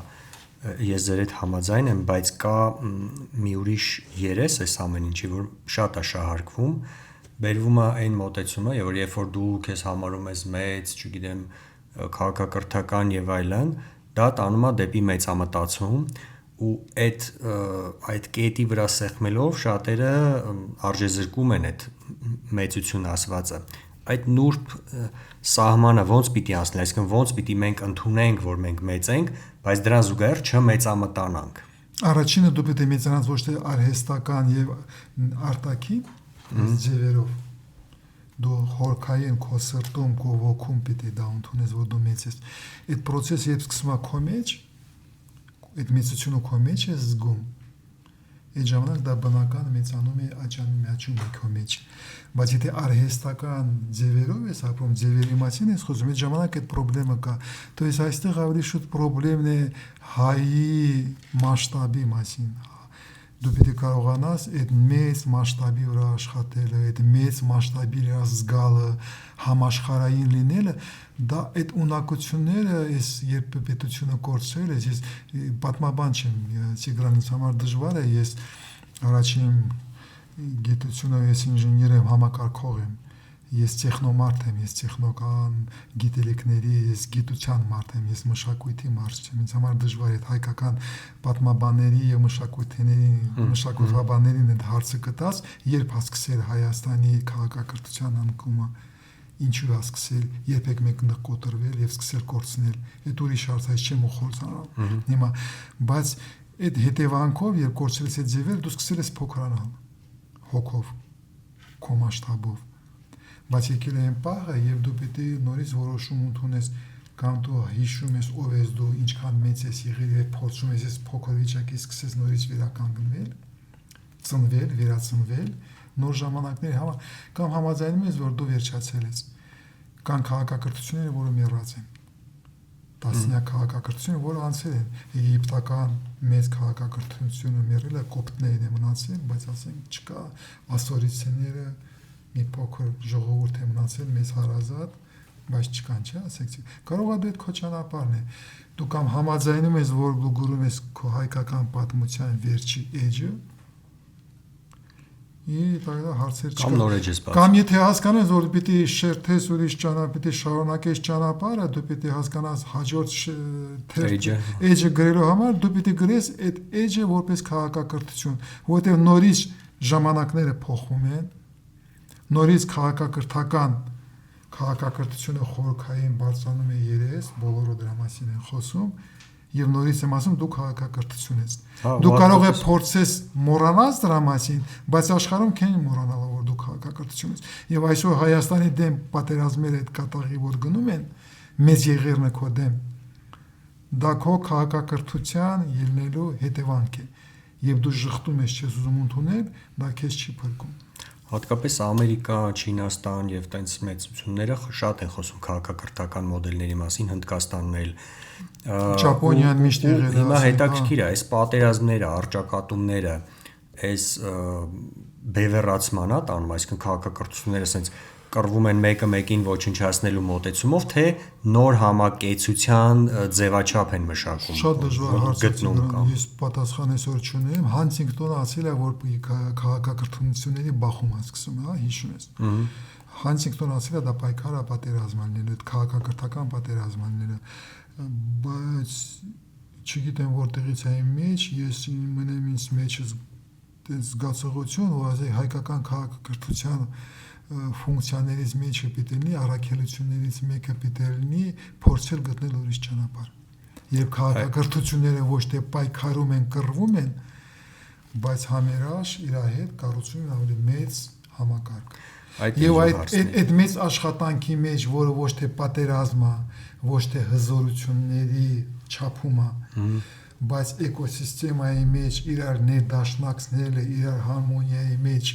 Ես ձեր հետ համաձայն եմ, բայց կա մի ուրիշ երես այս ամեն ինչի, որ շատ է շահարկվում, բերվում է այն մոտեցումը, որ երբ որ դու քեզ համարում ես մեծ, չգիտեմ, քաղաքակրթական եւ այլն, դա տանում է դեպի մեծամտածում ու այդ կետի վրա սեղմելով շատերը արժեզրկում են այդ մեծություն ասվածը։ Այդ նուրբ սահմանը ոնց պիտի անցնել, այսինքն ոնց պիտի մենք ընդունենք, որ մենք մեծ ենք, բայց դրան զուգահեռ չմեծամտանանք։ Առաջինը դու պետք է մեծանաս ոչ թե արհեստական եւ արտաքին ձևերով։ Դու հորքային քո սրտում, քո ոգում պիտի դա ընդունես, որ դու մեծ ես։ Այդ process-ը երբ սկսում է քո մեջ, այդ մեծությունը քո մեջ է զգում։ Այդ ժամանակ դա բնական մեծանում է, աճանում է քո մեջ։ Բայց եթե արհեստական ձևերով ես ապրում, ձևերի մասին ես խոսում, այդ ժամանակ այդ խնդրեմը կա։ То есть այստեղ ավելի շուտ խնդրեմն է հայի մասշտաբի մասին։ Դու պետք է կարողանաս այդ մեծ մասշտաբի վրա աշխատելը, այդ մեծ մասշտաբի վրա զգալը, համաշխարհային լինելը, դա այդ ունակությունները, ես երբ պետությունը կորցրել ես, ես պատմաբան չեմ, Տիգրանից համար դժվար է, ես առաջին գիտությունը ես ինժեներ եմ, համակարգող եմ, ես տեխնոմարդ եմ, ես տեխնոկան գիտելիքների, ես գիտության մարդ եմ, ես մշակույթի մարդ չեմ, ինձ համար դժվար է հայկական պատմաբանների եւ մշակութաբաններին այդ հարցը կտած, երբ հասկսել Հայաստանի քաղաքակրթության անկումը, ինչու է սկսել, երբ եք մեկնեղ կոտրվել եւ սկսել կորցնել, այդ ուրիշ հարց է, չեմ ուխորցանալ։ Հիմա, բայց այդ հետևանքով, երբ կորցրես այդ ձևերը, դու սկսել ես փոքրանալ հոգով, քո մասշտաբով։ Բայց եկել է այն պահը, եւ դու պետք է նորից որոշում ընդունես, կամ դու հիշում ես ով ես դու, ինչքան մեծ ես եղել եւ փորձում ես այս փոքր վիճակից սկսես նորից վերականգնվել, ծնվել, վերածնվել, նոր ժամանակների համար, կամ համաձայնում ես, որ դու վերջացել ես։ Կան քաղաքակրթությունները, որը մեռած են։ Տասնյակ քաղաքակրթություն, որը անցել են, եգիպտական մեծ քաղաքակրթությունը մեռել է, կոպտներն է մնացել, բայց ասենք չկա ասորիցիները մի փոքր ժողովուրդ է մնացել մեզ հարազատ, բայց չկան, չէ՞, ասեցի։ Կարող է դու այդ քո ճանապարհն է։ Դու կամ համաձայնում ես, որ դու գրում ես քո հայկական պատմության վերջի էջը, Դա հարցեր չկա։ Կամ նոր էջ ես բացում։ Կամ եթե հասկանես, որ պիտի շերտես ուրիշ ճանապարհ, պիտի շարունակես ճանապարհը, դու պիտի հասկանաս հաջորդ էջը գրելու համար, դու պիտի գրես այդ էջը որպես քաղաքակրթություն, որովհետև նորից ժամանակները փոխվում են, նորից քաղաքակրթությունը խորքային բարձրանում է երես, բոլորը դրա մասին են խոսում, եւ նորից եմ ասում դու քաղաքակրթություն ես։ Դու կարող ես փորձես մոռանալ դրա մասին, բայց աշխարհում քեն մոռանալ որ դու քաղաքակրթություն ես։ Եվ այսօր Հայաստանի դեմ պատերազմները այդ կատաղի որ գնում են, մեծ եղերն է քո դեմ։ Դա քո քաղաքակրթության ելնելու հետևանք է։ Եվ դու շղթում ես չես ուզում ընդունել, դա քեզ չի փրկում։ Հատկապես Ամերիկա, Չինաստան եւ տենց մեծությունները շատ են խոսում քաղաքակրթական մոդելների մասին, Հնդկաստանն էլ Ճապոնիան միշտ եղել է։ Հիմա հետաքրքիր է, այս պատերազմները, առճակատումները, այս բևեռացման տանում, այսինքն քաղաքակրթությունները ասենց կռվում են մեկը մեկին ոչնչացնելու մոտեցումով, թե նոր համակեցության ձևաչափ են մշակում։ Շատ դժվար հարց է, ես պատասխան այսօր չունեմ, Հանտինգտոնը ասել է, որ քաղաքակրթությունների բախում է սկսում, հա, հիշում ես։ Հանտինգտոնը ասել է դա պայքարը պատերազմանները, այդ քաղաքակրթական պատերազմանները, բայց չգիտեմ որտեղից է իմ մեջ, ես մնեմ ինձ մեջ զգացողություն, որ ասել հայկական քաղաքակրթության ֆունկցիաներից մեջը պիտի լինի, առաքելություններից մեկը պիտի լինի փորձել գտնել ուրիշ ճանապարհ։ Եվ քաղաքակրթությունները ոչ թե պայքարում են, կռվում են, բայց համերաշխ իր հետ կառուցում են ավելի մեծ համակարգ։ Եվ այդ մեծ աշխատանքի մեջ, որը ոչ թե պատերազմը, ոչ թե հզորությունների չափումը, բայց էկոսիստեմայի մեջ իրար ներդաշնակցնելը, իրար հարմոնիայի մեջ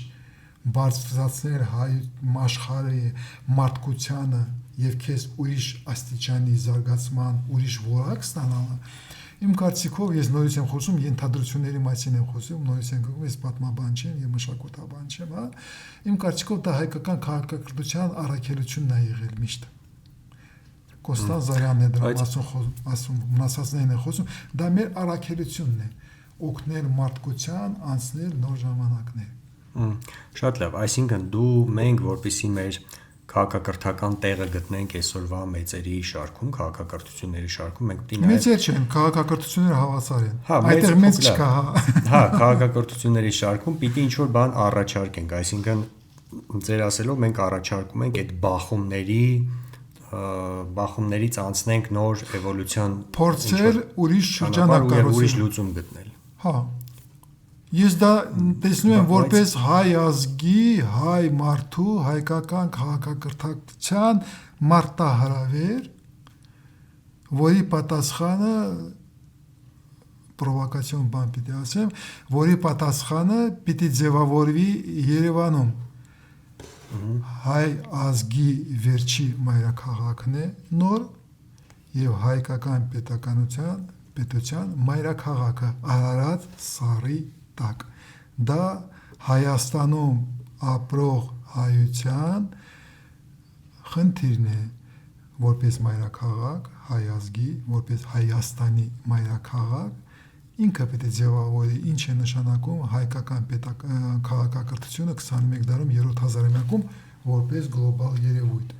բարձրացնել աշխարհի մարդկությանը եւ քեզ ուրիշ աստիճանի զարգացման, ուրիշ որակ ստանալը։ Իմ կարծիքով ես նորից եմ խոսում, ենթադրությունների մասին եմ խոսում, նորից եմ գնում, ես պատմաբան չեմ եւ մշակութաբան չեմ, հա։ Իմ կարծիքով դա հայկական քաղաքակրթության առաքելությունն է եղել միշտ։ Կոստան Զարյանն է դրա ասում, մնացածներն են խոսում, դա մեր առաքելությունն է, օգնել մարդկության անցնել նոր ժամանակներ։ Շատ լավ, այսինքն մենք որպեսզի մեր քաղաքակրթական տեղը գտնենք այսօրվա մեծերի շարքում, քաղաքակրթությունների շարքում, մենք պիտի նայենք։ Մեծեր չեն, քաղաքակրթությունները հավասար են։ Այդտեղ մեծ չկա, հա։ Հա, քաղաքակրթությունների շարքում պիտի ինչ-որ բան առաջարկենք, այսինքն ձեր ասելով մենք առաջարկում ենք այդ բախումներից անցնենք նոր էվոլյուցիան, փորձել ուրիշ շրջանակ կառուցել, ուրիշ լուծում գտնել։ Հա։ Ես դա տեսնում եմ որպես հայ ազգի, հայ մարդու, հայկական քաղաքակրթության մարտահրավեր, որի պատասխանը պրովոկացիոն բան պիտի ասեմ, որի պատասխանը պիտի ձևավորվի Երևանում։ Հայ ազգի վերջի մայրաքաղաքն է նոր եւ հայկական պետության մայրաքաղաքը Արարատ սարի տակ։ Դա Հայաստանում ապրող հայության խնդիրն է, որպես մայրաքաղաք, հայ ազգի, որպես Հայաստանի մայրաքաղաք, ինքը պետք է ձևավորի ինչ է նշանակում հայկական քաղաքակրթությունը 21 դարում 3 հազարամյակում որպես գլոբալ երևույթ,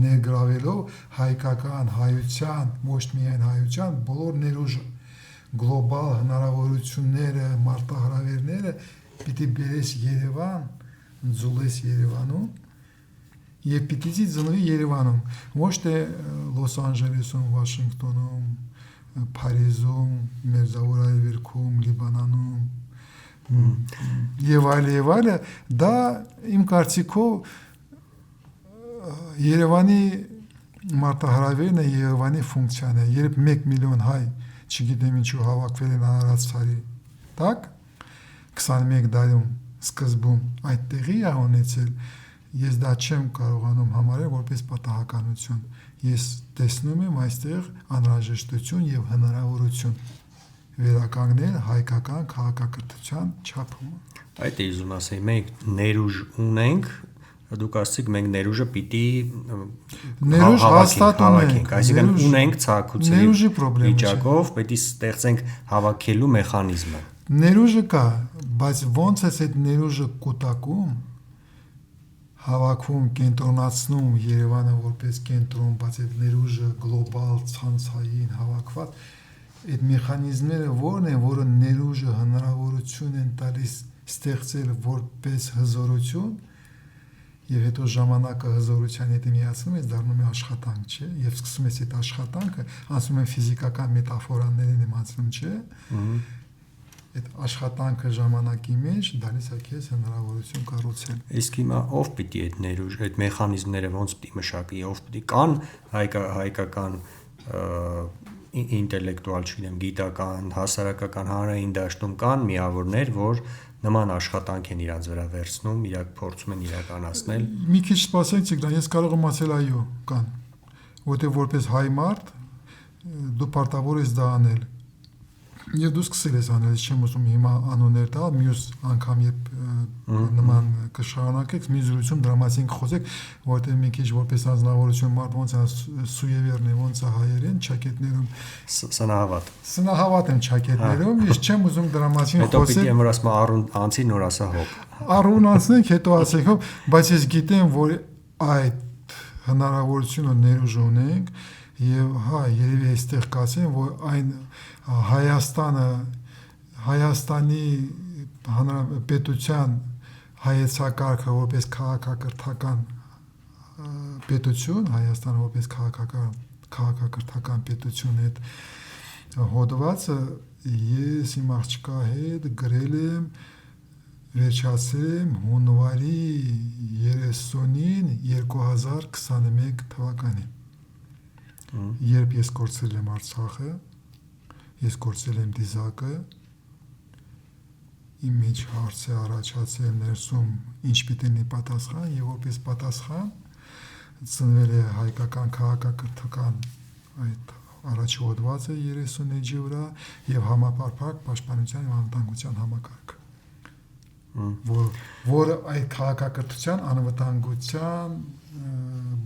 ներգրավելով հայկական հայության, ոչ միայն հայության, բոլոր ներուժը, գլոբալ հնարավորությունները, մարտահրավերները պիտի բերես Երևան, ձուլես Երևանում եւ պիտի ծնվի Երևանում, ոչ թե Լոս Անջելեսում, Վաշինգտոնում, Փարիզում, Մերձավոր Արևելքում, Լիբանանում եւ այլը, դա իմ կարծիքով Երևանի մարտահրավերն է, Երևանի ֆունկցիան է, երբ 1 միլիոն հայ, չգիտեմ ինչու հավաքվել են Արարատ սարի տակ, 21 դարում սկզբում այդ տեղի է ունեցել, ես դա չեմ կարողանում համարել որպես պատահականություն։ Ես տեսնում եմ այստեղ անհրաժեշտություն եւ հնարավորություն վերականգնել հայկական քաղաքակրթության չափումը։ Այդ է ուզում ասել, մենք ներուժ ունենք, դուք ասացիք մենք ներուժը պիտի ներուժ հաստատում ենք, այսինքն ունենք ցակուցի ներուժի խնդրեմ վիճակով, պետք է ստեղծենք հավաքելու մեխանիզմը։ Ներուժը կա, բայց ոնց է այդ ներուժը կուտակում, հավաքում, կենտրոնացնում Երևանը որպես կենտրոն, բայց այդ ներուժը գլոբալ ցանցային հավաքված, այդ մեխանիզմները որն են, որը ներուժը հնարավորություն են տալիս ստեղծել որպես հզորություն, եւ հետո ժամանակը հզորության հետ միացնում է, դառնում է աշխատանք, չէ՞, եւ սկսում է այդ աշխատանքը, ասում են ֆիզիկական մետաֆորաներին եմ ասում, չէ՞։ Այդ աշխատանքը ժամանակի մեջ դալիս է քեզ հնարավորություն կառուցել։ Իսկ հիմա ով պիտի այդ ներուժ, այդ մեխանիզմները ոնց պիտի մշակի, ով պիտի կան հայկական ինտելեկտուալ, չգիտեմ, գիտական, հասարակական հանրային դաշտում կան միավորներ, որ նման աշխատանք են իրանց վրա վերցնում, իրենք փորձում են իրականացնել։ Մի քիչ սպասենք, Տիգրան, ես կարող եմ ասել այո, կան, որտեղ որպես հայ մարդ դու պարտավոր ես դա անել։ Եվ դու սկսել ես անել, չեմ ուզում հիմա անուններ տալ, մյուս անգամ երբ նման կշարունակեք, մի զրույցում դրա մասին կխոսեք, որտեղ մի քիչ որպես անձնավորություն մարդ ոնց է սուևերն է, ոնց է հայերեն, ճակետներում սնահավատ են ճակետներում, ես չեմ ուզում դրա մասին խոսել։ Հետո պիտի եմ որ ասում անցի նոր ասա հոп։ Առուն անցնենք, հետո ասենք հոп, բայց ես գիտեմ, որ այդ հնարավորությունը ներուժ ունենք եւ հա, երևի այստեղ կասեմ, որ այն Հայաստանի Հանրապետության հայեցակարգը որպես քաղաքակրթական պետություն, Հայաստանը որպես քաղաքակրթական պետություն այդ հոդվածը ես իմ աղջկա հետ գրել եմ, վերջացրել եմ հունվարի 30-ին 2021 թվականին։ Երբ ես կորցրել եմ Արցախը, ես կորցրել եմ Դիզակը, իմ մեջ հարց է առաջացել ներսում ինչ պիտի լինի պատասխան, եւ որպես պատասխան ծնվել է հայկական քաղաքակրթական այդ առաջի հոդվածը 30 էջի վրա եւ համապարփակ պաշտպանության եւ անվտանգության համակարգը, որ այդ քաղաքակրթության անվտանգության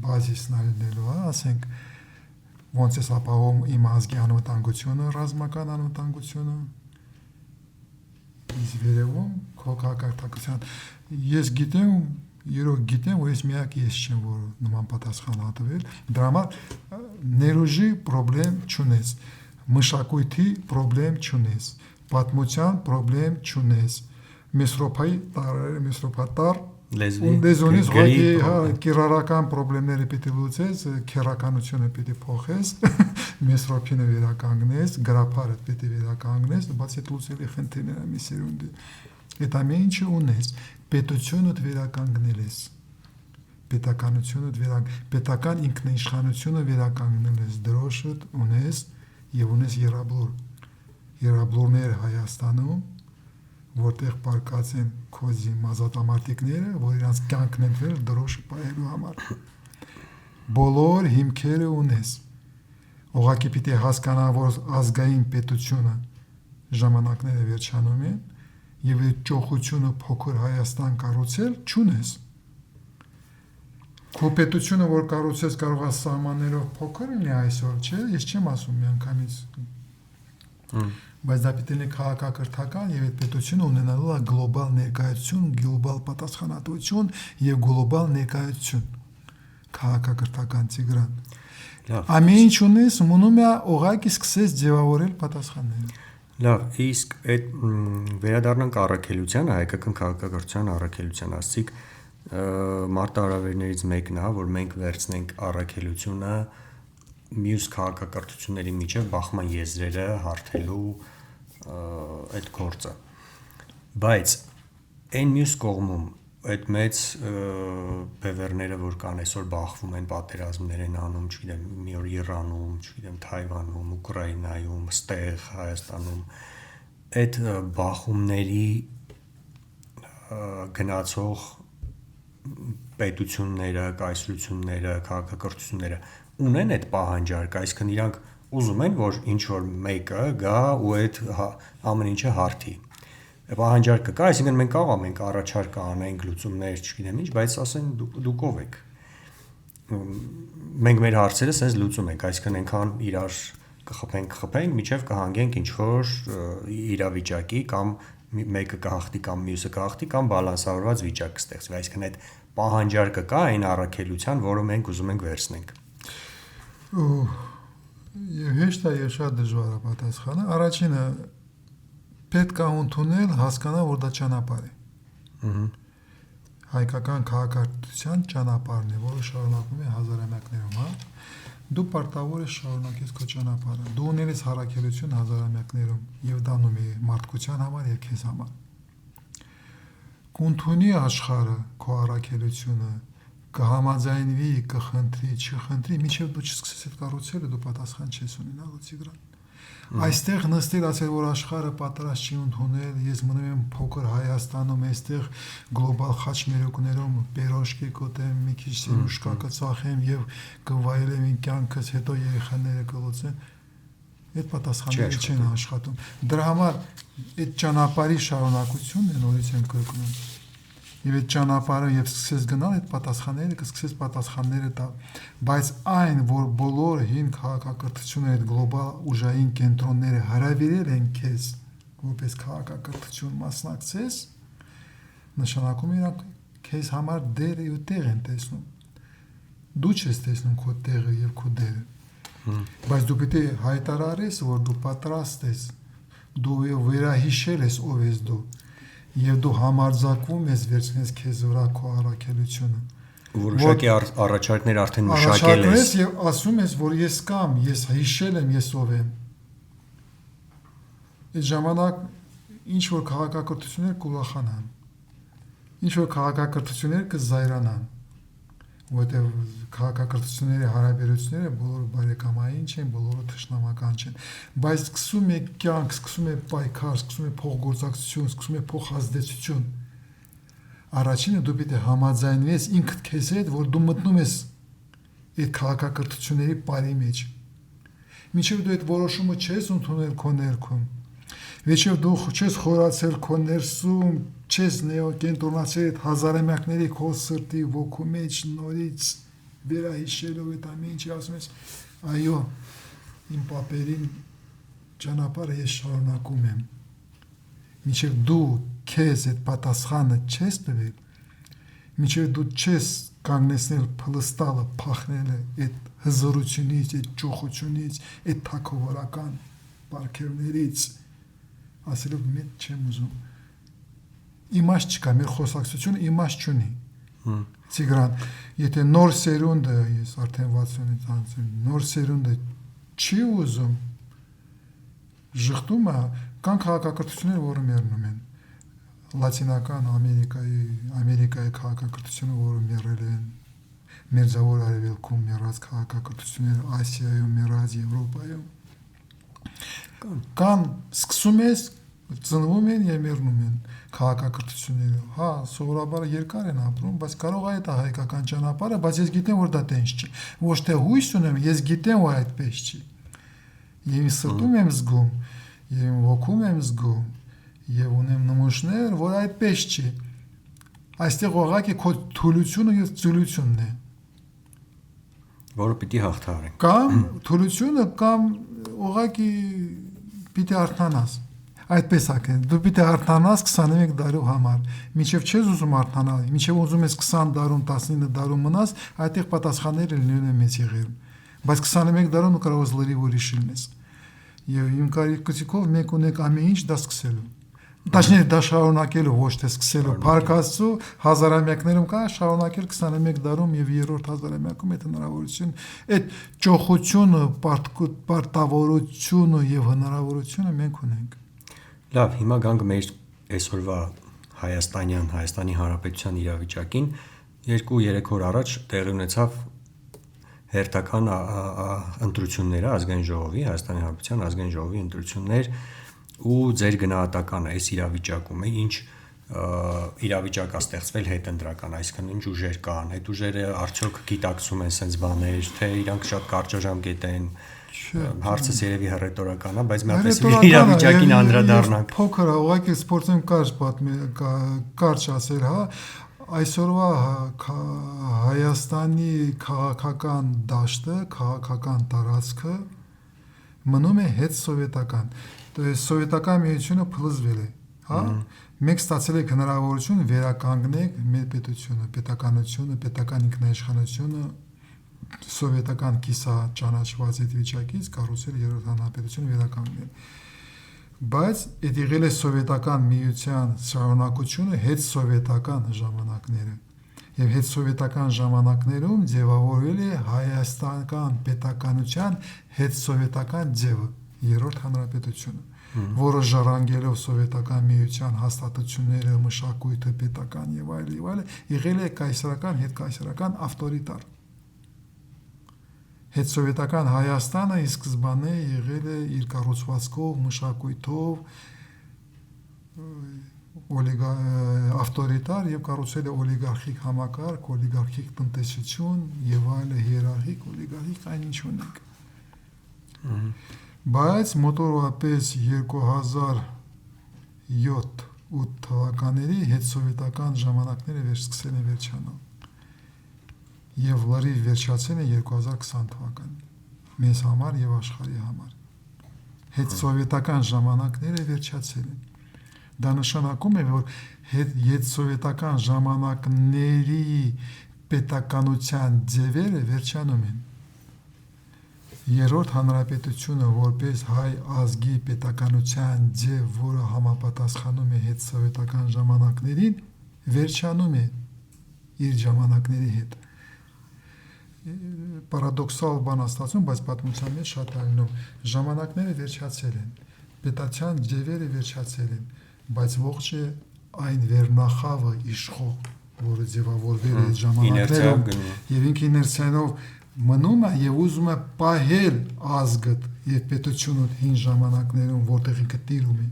բազիսն ալնելու է, ասենք ոնց է ապահովում իմ ազգի անվտանգությունը, ռազմական անվտանգությունը, իսկ վերևում քո քաղաքակրթության։ Ես գիտեմ, երբ գիտեմ, որ ես միակ ես չեմ, որ նման պատասխան հատվել, դրա համար ներուժի խնդրեմ չունես, մշակույթի խնդրեմ չունես, պատմության խնդրեմ չունես, մեսրոպատար լեզվոնից ուղղակի կիրառական խնդիրները պիտի լուծես, քերականությունը պիտի փոխես, մեսրոպինը վերականգնես, գրափարը պիտի վերականգնես, բայց այդ լուծելի խնդիրները մի սերունդի։ Այդ ամեն ինչը ունես, պետությունդ վերականգնել ես, պետական ինքնիշխանությունը վերականգնել ես, դրոշդ ունես եւ ունես երաբլուրներ Հայաստանում, որտեղ պարկած են քոզի մազատամարտիկները, որ իրանց կյանքն են դրել դրոշը պահելու համար։ Բոլոր հիմքերը ունես։ Ուղղակի պիտի հասկանա, որ ազգային պետությունը ժամանակները վերջանում են եւ այդ ճոխությունը փոքր Հայաստան կառուցել չունես։ Քո պետությունը, որ կառուցես, կարող է սահմաններով փոքր լինի այսօր, չէ՞, ես չեմ ասում միանգամից։ Բայց դա պիտի լինի քաղաքակրթական եւ այդ պետությունը ունենալու է գլոբալ ներկայություն, գլոբալ պատասխանատվություն եւ գլոբալ ներկայություն քաղաքակրթական Տիգրան։ Ամեն ինչ ունես, մնում է ուղղակի սկսես ձևավորել պատասխանները։ Լավ, իսկ այդ վերադառնանք առաքելությանը, հայկական քաղաքակրթության առաքելության, ասիկ մարտահրավերներից մեկն է, որ մենք վերցնենք առաքելությունը մյուս քաղաքակրթությունների միջև բախման եզրերը հարթելու այդ գործը, բայց այն մյուս կողմում այդ մեծ բևեռները, որ կան այսօր բախվում են, պատերազմներ են անում, չգիտեմ, մի օր Իրանում, չգիտեմ, Թայվանում, Ուկրաինայում, ստեղ Հայաստանում, այդ բախումների գնացող պետությունները, կայսրությունները, քաղաքակրթությունները ունեն այդ պահանջարկը, այսինքն իրանք ուզում են, որ ինչ որ մեկը գա ու այդ ամեն ինչը հարթի, պահանջարկը կա, այսինքն մենք կարող ենք առաջարկ անենք լուծումներ, չգիտեմ ինչ, բայց ասեն դուք ով եք։ Մենք մեր հարցերը sense լուծում ենք, այսինքն այնքան իրար կխփենք, միջև կհանգենք ինչ որ իրավիճակի կամ մեկը կհաղթի կամ մյուսը կհաղթի կամ բալանսավորված վիճակ կստեղծվի, այսինքն այդ պահանջարկը կա այն առաքելության, որը մենք ուզում ենք վերցնենք։ Եվ հեշտ է եւ շատ դժվար է պատասխանը։ Առաջինը պետք է ընդունել, հասկանալ, որ դա ճանապարհ է։ Հայկական քաղաքարտության ճանապարհն է, որը շարունակվում է հազարամյակներում, հա։ Դու պարտավոր ես շարունակես քո ճանապարհը։ Դու ունես հարաբերություն հազարամյակներում եւ դառնում է մարդկության համար եւ քեզ համար։ Կընդունի աշխարհը քո առաքելությունը, կհամաձայնվի, կխնդրի, չխնդրի, մինչև դու չսկսես այդ կառուցելը, դու պատասխան չես ունենալու դրան։ Այստեղ նստել ասել, որ աշխարհը պատրաստ չի ընդունել, ես մնում եմ փոքր Հայաստանում, այստեղ գլոբալ խաչմերուկներում պերոշկի կոտեմ, մի քիչ սերուշկա կծախեմ եւ կվայելեմ իմ կյանքս, հետո երեխաները կլուծեն։ Այդ պատասխանները չեն աշխատում։ Դրա համար այդ ճանապարհի շարունակությունն է, նորից եմ կրկնում։ Եվ այդ ճանապարհը եւ սկսես գնալ այդ պատասխանները, կսկսես պատասխանները տալ, բայց այն, որ բոլոր հին քաղաքակրթությունները, այդ գլոբալ ուժային կենտրոնները հրավիրել են քեզ որպես քաղաքակրթություն մասնակցես, նշանակում է իրանք քեզ համար դեր ու տեղ են տեսնում։ Դու չես տեսնում քո տեղը եւ քո դերը։ Բայց դու պետք է հայտարարես, որ դու պատրաստ ես, դու վերահիշել ես ով ես դու։ Եվ դու համարձակվում ես վերցնես քեզ վրա քո առաքելությունը։ Որոշակի առաջարկներ արդեն մշակել ես եւ ասում ես, որ ես կամ, ես հիշել եմ, ես ով եմ։ Այդ ժամանակ ինչ որ քաղաքակրթություններ կուրախանան։ Ինչ որ քաղաքակրթություններ կզայրանան։ Որտեղ քաղաքակրթությունների հարաբերությունները բոլորը բարեկամային չեն, բոլորը թշնամական չեն, բայց սկսում է կյանք, սկսում է պայքար, սկսում է փոխգործակցություն, սկսում է փոխազդեցություն։ Առաջինը դու պետք է համաձայնվես ինքդ քեզ հետ, որ դու մտնում ես այդ քաղաքակրթությունների բարի մեջ։ Մինչև դու այդ որոշումը չես ընդունել քո ներքում, մինչև դու չես խորացել քո ներսում, չես նեոկենտրոնացել այդ հազարամյակների քո սրտի ոգու մեջ նորից վերահիշելով այդ ամեն ինչը ասում ես, այո, իմ պապերին ճանապարհը ես շարունակում եմ։ Մինչև դու քեզ այդ պատասխանը չես տվել, մինչև դու չես կանգնեցնել փլստալը, փախնելը այդ հզորությունից, այդ ճոխությունից, այդ թակովարական պարգևներից, ասելով մեծ չեմ ուզում։ Իմաստ չկա, մեր խոսակցությունը իմաստ չունի։ Տիգրան, եթե նոր սերունդը, ես արդեն 60-ից անցել, նոր սերունդը չի ուզում, ժխտում է, կան քաղաքակրթություններ, որը մեռնում են։ Լատինական Ամերիկայի քաղաքակրթությունը, որը մեռել են, Մերձավոր Արևելքում մեռած քաղաքակրթությունները, Ասիայում մեռած, Եվրոպայում։ Կան սկսում ես, ծնվում են եւ մեռնում են քաղաքակրթությունները։ Հա, սովորաբար երկար են ապրում, բայց կարող է դա հայկական ճանապարհը, բայց ես գիտեմ, որ դա տենց չի։ Ոչ թե հույս ունեմ, ես գիտեմ, որ այդպես չի։ Եվ սրտում եմ զգում, եւ ոգում եմ զգում, եւ ունեմ նմուշներ, որ այդպես չի։ Այստեղ ուղղակի քո թուլությունը եւ ծուլությունն է, որը պիտի հաղթահարենք։ Կամ թուլությունը, կամ ուղղակի պիտի արթնանաս։ Այդպես ակեն, դու պիտի արթնանաս 21 դարու համար, մինչև չես ուզում արթնանալ, մինչև ուզում ես 20 դարում, 19 դարում մնաս, այդտեղ պատասխանները լինում են մեծ եղերում, բայց 21 դարում կարող ես լրիվ ուրիշ լինես, եւ իմ կարծիքով մենք ունենք ամեն ինչ դա սկսելու, դաշներ դա շարունակելու, ոչ թե սկսելու, Փարքաստու հազարամյակներում կա շարունակել 21 դարում եւ երրորդ հազարամյակում այդ հնարավորություն, այդ ճոխությունը, պարտավորությունը եւ հնարավորությունը մենք ունենք։ Լավ, հիմա գանք մեր այսօրվա Հայաստանի Հանրապետության իրավիճակին 2-3 օր առաջ տեղի ունեցավ հերթական ընտրությունները ազգային ժողովի, Հայաստանի Հանրապետության ազգային ժողովի ընտրություններ ու ձեր գնահատականը այս իրավիճակում է, ինչ իրավիճակ է ստեղծվել հետընտրական, այսինքն ինչ ուժեր կան, այդ ուժերը արդյոք գիտակցում են sense բաներ, թե իրանք շատ կարճաժամկետ են, հարցս երևի հռետորական է, բայց մի հատ իրավիճակին անդրադառնանք։ Փոքր է, ուղղակի սպորտում կարճ ասել, հա, այսօրվա Հայաստանի քաղաքական դաշտը, քաղաքական տարածքը մնում է հետ սովետական, то есть սովետական միությունը փլուզվել է, հա, մենք ստացել ենք հնարավորություն վերականգնել մեր պետությունը, պետականությունը, պետական ինքնաիշխանությունը սովետական կիսա ճանաչված այդ վիճակից կառուցել երրորդ հանրապետություն վերականգնել։ Բայց այդ եղել է սովետական միության շարունակությունը հետ սովետական ժամանակները։ Եվ հետ սովետական ժամանակներում ձևավորվել է հայաստանական պետականության հետ սովետական ձևը, երրորդ հանրապետությունը, որը ժառանգելով սովետական միության հաստատությունները, մշակույթը, պետական եւ այլ, եղել է կայսերական, հետ կայսերական ավտորիտար։ Հետ սովետական Հայաստանը ի սկզբանե եղել է իր կառուցվածքով, մշակույթով ավտորիտար եւ կառուցել է օլիգարխիկ համակարգ, օլիգարխիկ տնտեսություն եւ այլ հիերարխիկ, օլիգարխիկ այնինչ ունենք։ Բայց մոտավորապես 2007-8 թվականների հետ սովետական ժամանակները սկսել են վերջանալ եւ լրիվ վերջացել են 2020 թվականին մեզ համար եւ աշխարհի համար։ Հետ սովետական ժամանակները վերջացել են։ Դա նշանակում է, որ հետ սովետական ժամանակների պետականության ձևերը վերջանում են։ Երրորդ հանրապետությունը որպես հայ ազգի պետականության ձև, որը համապատասխանում է հետ սովետական ժամանակներին, վերջանում է իր ժամանակների հետ։ Պարադոքսալ բան է ստացվում, բայց պատմության մեջ շատ այլնում։ Ժամանակները վերջացել են, պետության ձևերը վերջացել են, բայց ողջ է այն վերնախավը իշխող, որը ձևավորվել է այդ ժամանակներում եւ ինքը իներցիայով մնում է եւ ուզում է պահել ազգը եւ պետությունը հին ժամանակներում, որտեղ ինքը տիրում է,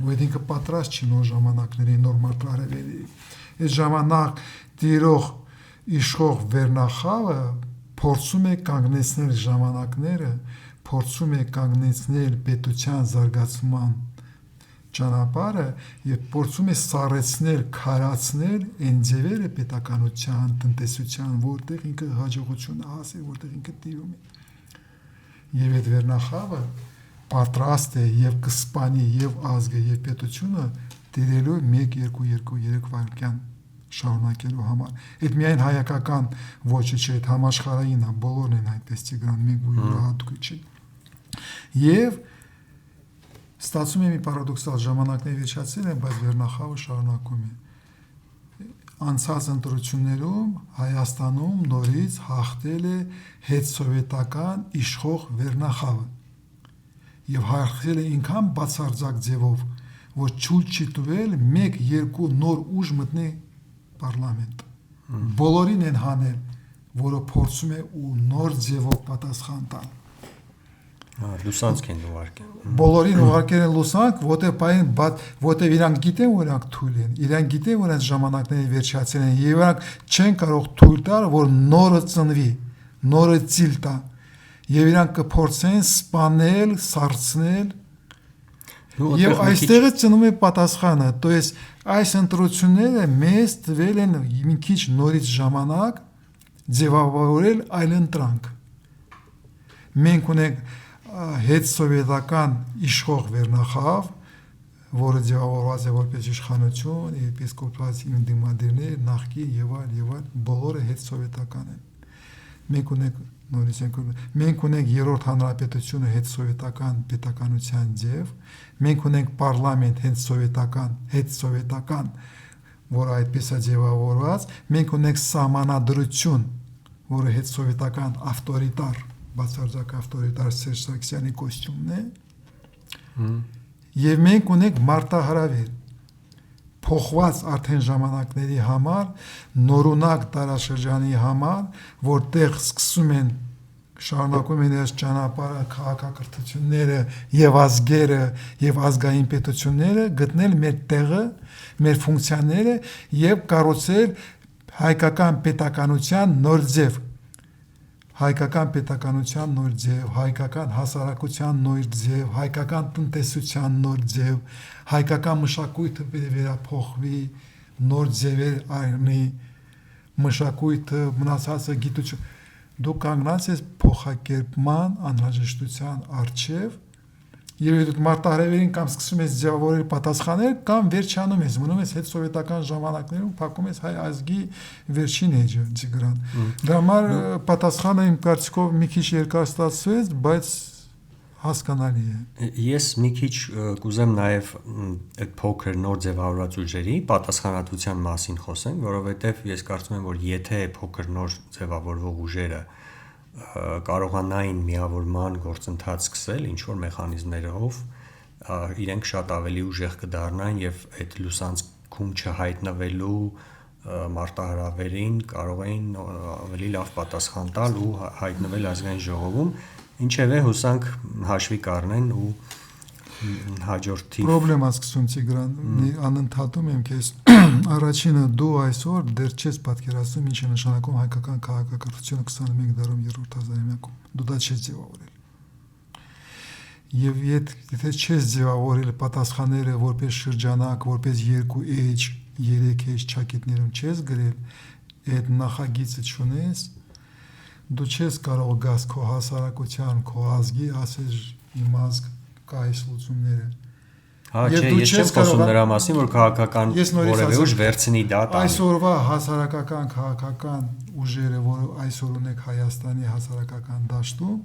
ու ինքը պատրաստ չի նոր ժամանակների նոր մարտարևերի։ Այդ ժամանակ տիրող իշխող վերնախավը փորձում է կանգնեցնել ժամանակները, փորձում է կանգնեցնել պետության զարգացման ճանապարհը եւ փորձում է սառեցնել, քարացնել այն ձևերը պետականության, տնտեսության, որտեղ ինքը հաջողություն հասել, որտեղ ինքը տիրում է։ Եվ այդ վերնախավը պատրաստ է եւ կսպանի եւ ազգը եւ պետությունը տիրելու 1-2-3 վայրկյան շարունակելու համար։ Այդ միայն հայկական ոչի չէ, այդ համաշխարհային է, բոլորն են այդպես Տիգրան, մենք յուրահատուկ չի։ Եվ ստացվում է մի պարադոքսալ ժամանակներ վերջացել են, բայց վերնախավը շարունակում է։ Անցած ընտրություններում Հայաստանում նորից հաղթել է հետ սովետական իշխող վերնախավը։ Եվ հաղթել է ինքան բացարձակ ձևով, որ ցույց չի տվել 1-2 նոր ուժ մտնի պարլամենտ։ Բոլորին են հանել, որը փորձում է ու նոր ձևով պատասխան տալ։ Լուսանցք են ուղարկել։ Բոլորին ուղարկել են լուսանք, որտեղ իրանք գիտեն, որ իրանք թույլ են, իրանք գիտեն, որ այս ժամանակները վերջացել են, եւ իրանք չեն կարող թույլ տալ, որ նորը ծնվի, նորը ծիլ տա, եւ իրանք կփորձեն սպանել, սառցնել, եւ այստեղից ծնում է պատասխանը, то есть այս ընտրությունները մեզ տվել են մի քիչ նորից ժամանակ ձևավորել այլ ընտրանք։ Մենք ունենք հետ սովետական իշխող վերնախավ, որը ձևավորված է որպես իշխանություն, եպիսկոպոս դիմադիրներ, նախկին եւ այլ, բոլորը հետ սովետական են։ Մենք ունենք երրորդ հանրապետությունը հետ սովետական պետականության ձև, մենք ունենք պարլամենտ հետ սովետական, որը այդպես է ձևավորված, մենք ունենք սահմանադրություն, որը հետ սովետական ավտորիտար, բացարձակ ավտորիտար Սերժ Սարգսյանի կոստյումն է, եւ մենք ունենք մարտահրավեր, փոխված արդեն ժամանակների համար, նորունակ տարաշրջանի համար, որտեղ սկսում են շարունակում են այս ճանապարհը, քաղաքակրթությունները եւ ազգերը եւ ազգային պետությունները գտնել մեր տեղը, մեր ֆունկցիաները եւ կառուցել հայկական պետականության նոր ձև, հայկական պետականության նոր ձև, հայկական հասարակության նոր ձև, հայկական տնտեսության նոր ձև, հայկական մշակույթը վերափոխվի, նոր ձևեր առնի, մշակույթը, մնացածը գիտություն, դու կանգնած ես փոխակերպման անհրաժեշտության առջև եւ այդ մարտահրավերին կամ սկսում ես ձևավորել պատասխանել կամ վերջանում ես, մնում ես հետ սովետական ժամանակներում փակում ես հայ ազգի վերջին էջը Տիգրան։ Դրա համար պատասխանը իմ կարծիքով մի քիչ երկար ստացվեց, բայց հասկանալի է։ Ես մի քիչ կուզեմ նաև այդ փոքր նոր ձևավորված ուժերի պատասխանատվության մասին խոսենք, որովհետև ես կարծում եմ, որ եթե փոքր նոր ձևավորվող ուժերը կարողանային միավորման գործընթաց սկսել ինչ-որ մեխանիզմներով, իրենք շատ ավելի ուժեղ կդառնային եւ այդ լուսանցքում չհայտնվելու մարտահրավերին կարող էին ավելի լավ պատասխան տալ ու հայտնվել ազգային ժողովում, ինչևէ հուսանք հաշվի կառնեն ու հաջորդի Պրոբլեմա սկսում Տիգրան, անընդհատում եմ քեզ առաջինը դու այսօր դեռ չես պատկերացնում ինչ է նշանակում հայկական քաղաքակրթությունը 21 դարում 3-րդ հազարամյակում։ Դու դա չես ձևավորել։ Եվ եթե չես ձևավորել պատասխանները որպես շրջանակ, որպես երկու էջ, երեք էջ ճակետներում չես գրել, այդ նախագիծը չունես, դու չես կարող գաս քո հասարակության, քո ազգի ասես իմ ազգ կա այս լուծումները։ Հա, չէ, ես չեմ խոսում նրա մասին, որ քաղաքական որևէ ուժ վերցնի դա տանի։ Այսօրվա հասարակական քաղաքական ուժերը, որ այսօր ունեք Հայաստանի հասարակական դաշտում,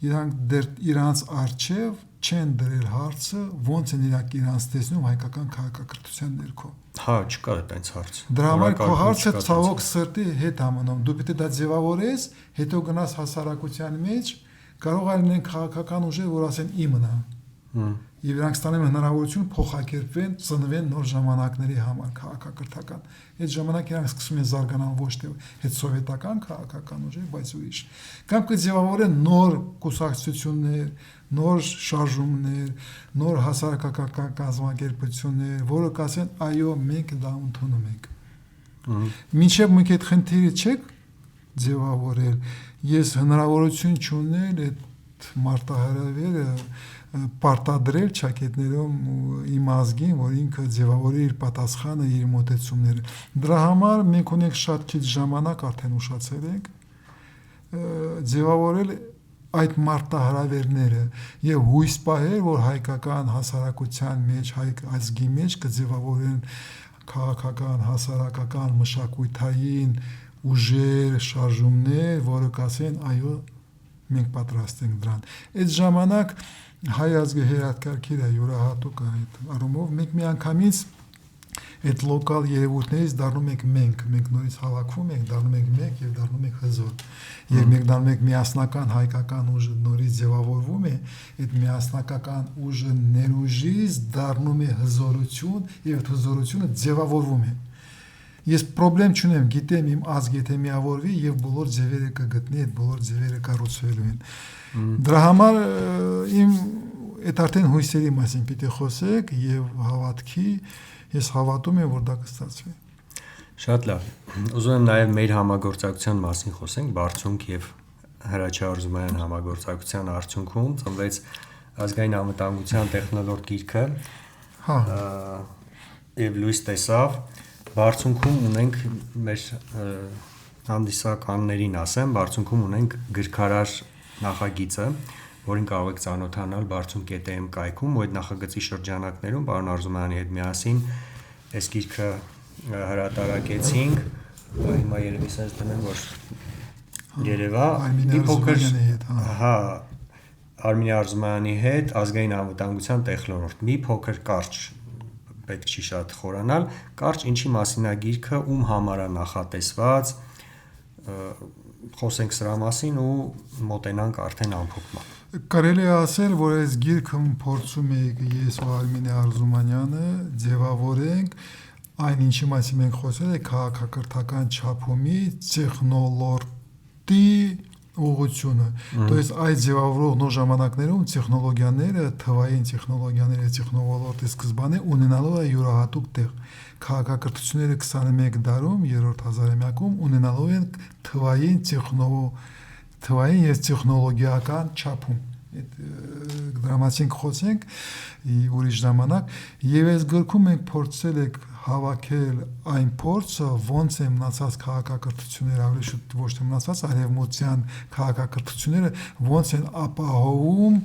իրանք դեռ իրանց արժև չեն դրել հարցը, ոնց են իրանք տեսնում հայկական քաղաքակրթության ներքո։ Հա, չկա այդպես հարց։ Դրա համար քո հարցը ցավոք սրտի հետ համանում։ Դու պետք է դա ձևավորես, հետո գնաս հասարակության մեջ, կարող է լինեն քաղաքական ուժեր, որ ասեն իմն է։ Եվ իրանք ստանեն հնարավորություն փոխակերպվեն, ծնվեն նոր ժամանակների համար քաղաքակրթական։ Այդ ժամանակ իրանք սկսում են զարգանալ ոչ թե հետ սովետական քաղաքական ուժեր, բայց ուրիշ։ Կամ կձևավորեն նոր կուսակցություններ, նոր շարժումներ, նոր հասարակական կազմակերպություններ, որը կասեն, այո, մենք դա ընդունում ենք։ Մինչև մենք այդ խնդիրը չեք ձևավորել, ես հնարավորություն չունել այդ մարտահրավերը պարտադրել ճակետներում իմ ազգին, որ ինքը ձևավորի իր պատասխանը, իր մոտեցումները։ Դրա համար մենք ունենք շատ քիչ ժամանակ, արդեն ուշացել ենք, ձևավորել այդ մարտահրավերները եւ հույս պահել, որ հայկական հասարակության մեջ, հայ ազգի մեջ կձևավորեն քաղաքական, հասարակական, մշակութային ուժեր, շարժումներ, որը կասեն, այո, մենք պատրաստ ենք դրան։ Այդ ժամանակ հայ ազգը հերատկարգիր է, յուրահատուկ է այդ առումով, մենք միանգամից այդ լոկալ երևույթներից դառնում ենք մենք նորից հավաքվում ենք, դառնում ենք մեկ եւ դառնում ենք հզոր։ Եվ մենք դառնում ենք միասնական հայկական ուժը նորից ձևավորվում է, այդ միասնական ուժը ներուժից դառնում է հզորություն եւ այդ հզորությունը ձևավորվում է։ Ես պրոբլեմ չունեմ, գիտեմ իմ ազգ եթե միավորվի եւ բոլոր ձևերը կգտնի, այդ բոլոր ձևերը կառուցվելու են։ Դրա համար իմ այդ արդեն հույսերի մասին պիտի խոսեք եւ հավատքի, ես հավատում եմ, որ դա կստացվի։ Շատ լավ։ Ուզում եմ նաեւ մեր համագործակցության մասին խոսենք, Բարձունք եւ Հրաչյա Արզումանյան համագործակցության արդյունքում ծնվեց ազգային անվտանգության տեխնոլոգ գիրքը։ Հա։ Եվ լույս տեսավ Բարձունքում ունենք մեր հանդիսականներին ասեմ, Բարձունքում ունենք գրքարար նախագիծը, որին կարող եք ծանոթանալ bartsunk.am կայքում, ու այդ նախագծի շրջանակներում պարոն Արզումանյանի հետ միասին այս գիրքը հրատարակեցինք, հիմա երևի sense դնեմ, որ երևա մի փոքր, հա, Արմինե Արզումանյանի հետ ազգային անվտանգության տեխնոլոգ, մի փոքր կարճ պետք չի շատ խորանալ, կարճ ինչի մասին է գիրքը, ում համար է նախատեսված, խոսենք սրա մասին ու մոտենանք արդեն ամփոփման։ Կարելի է ասել, որ այս գիրքը փորձում ենք ես ու Արմինե Արզումանյանը ձևավորենք այն ինչի մասին մենք խոսել ենք քաղաքակրթական չափումի տեխնոլոգի ուղղությունը։ То есть այդ ձևավորող նոր ժամանակներում տեխնոլոգիաները, թվային տեխնոլոգիաները, տեխնոլոգիայի սկզբանե ունենալու է յուրահատուկ տեղ։ Քաղաքակրթությունները 21 դարում, երրորդ հազարամյակում ունենալու են թվային եւ տեխնոլոգիական չափում։ Դրա մասին կխոսենք ուրիշ ժամանակ, եւ այս գրքում մենք փորձել ենք հավաքել այն փորձը, ոնց է մնացած քաղաքակրթությունները, ավելի շուտ ոչ թե մնացած, արևմտյան քաղաքակրթությունները ոնց են ապահովում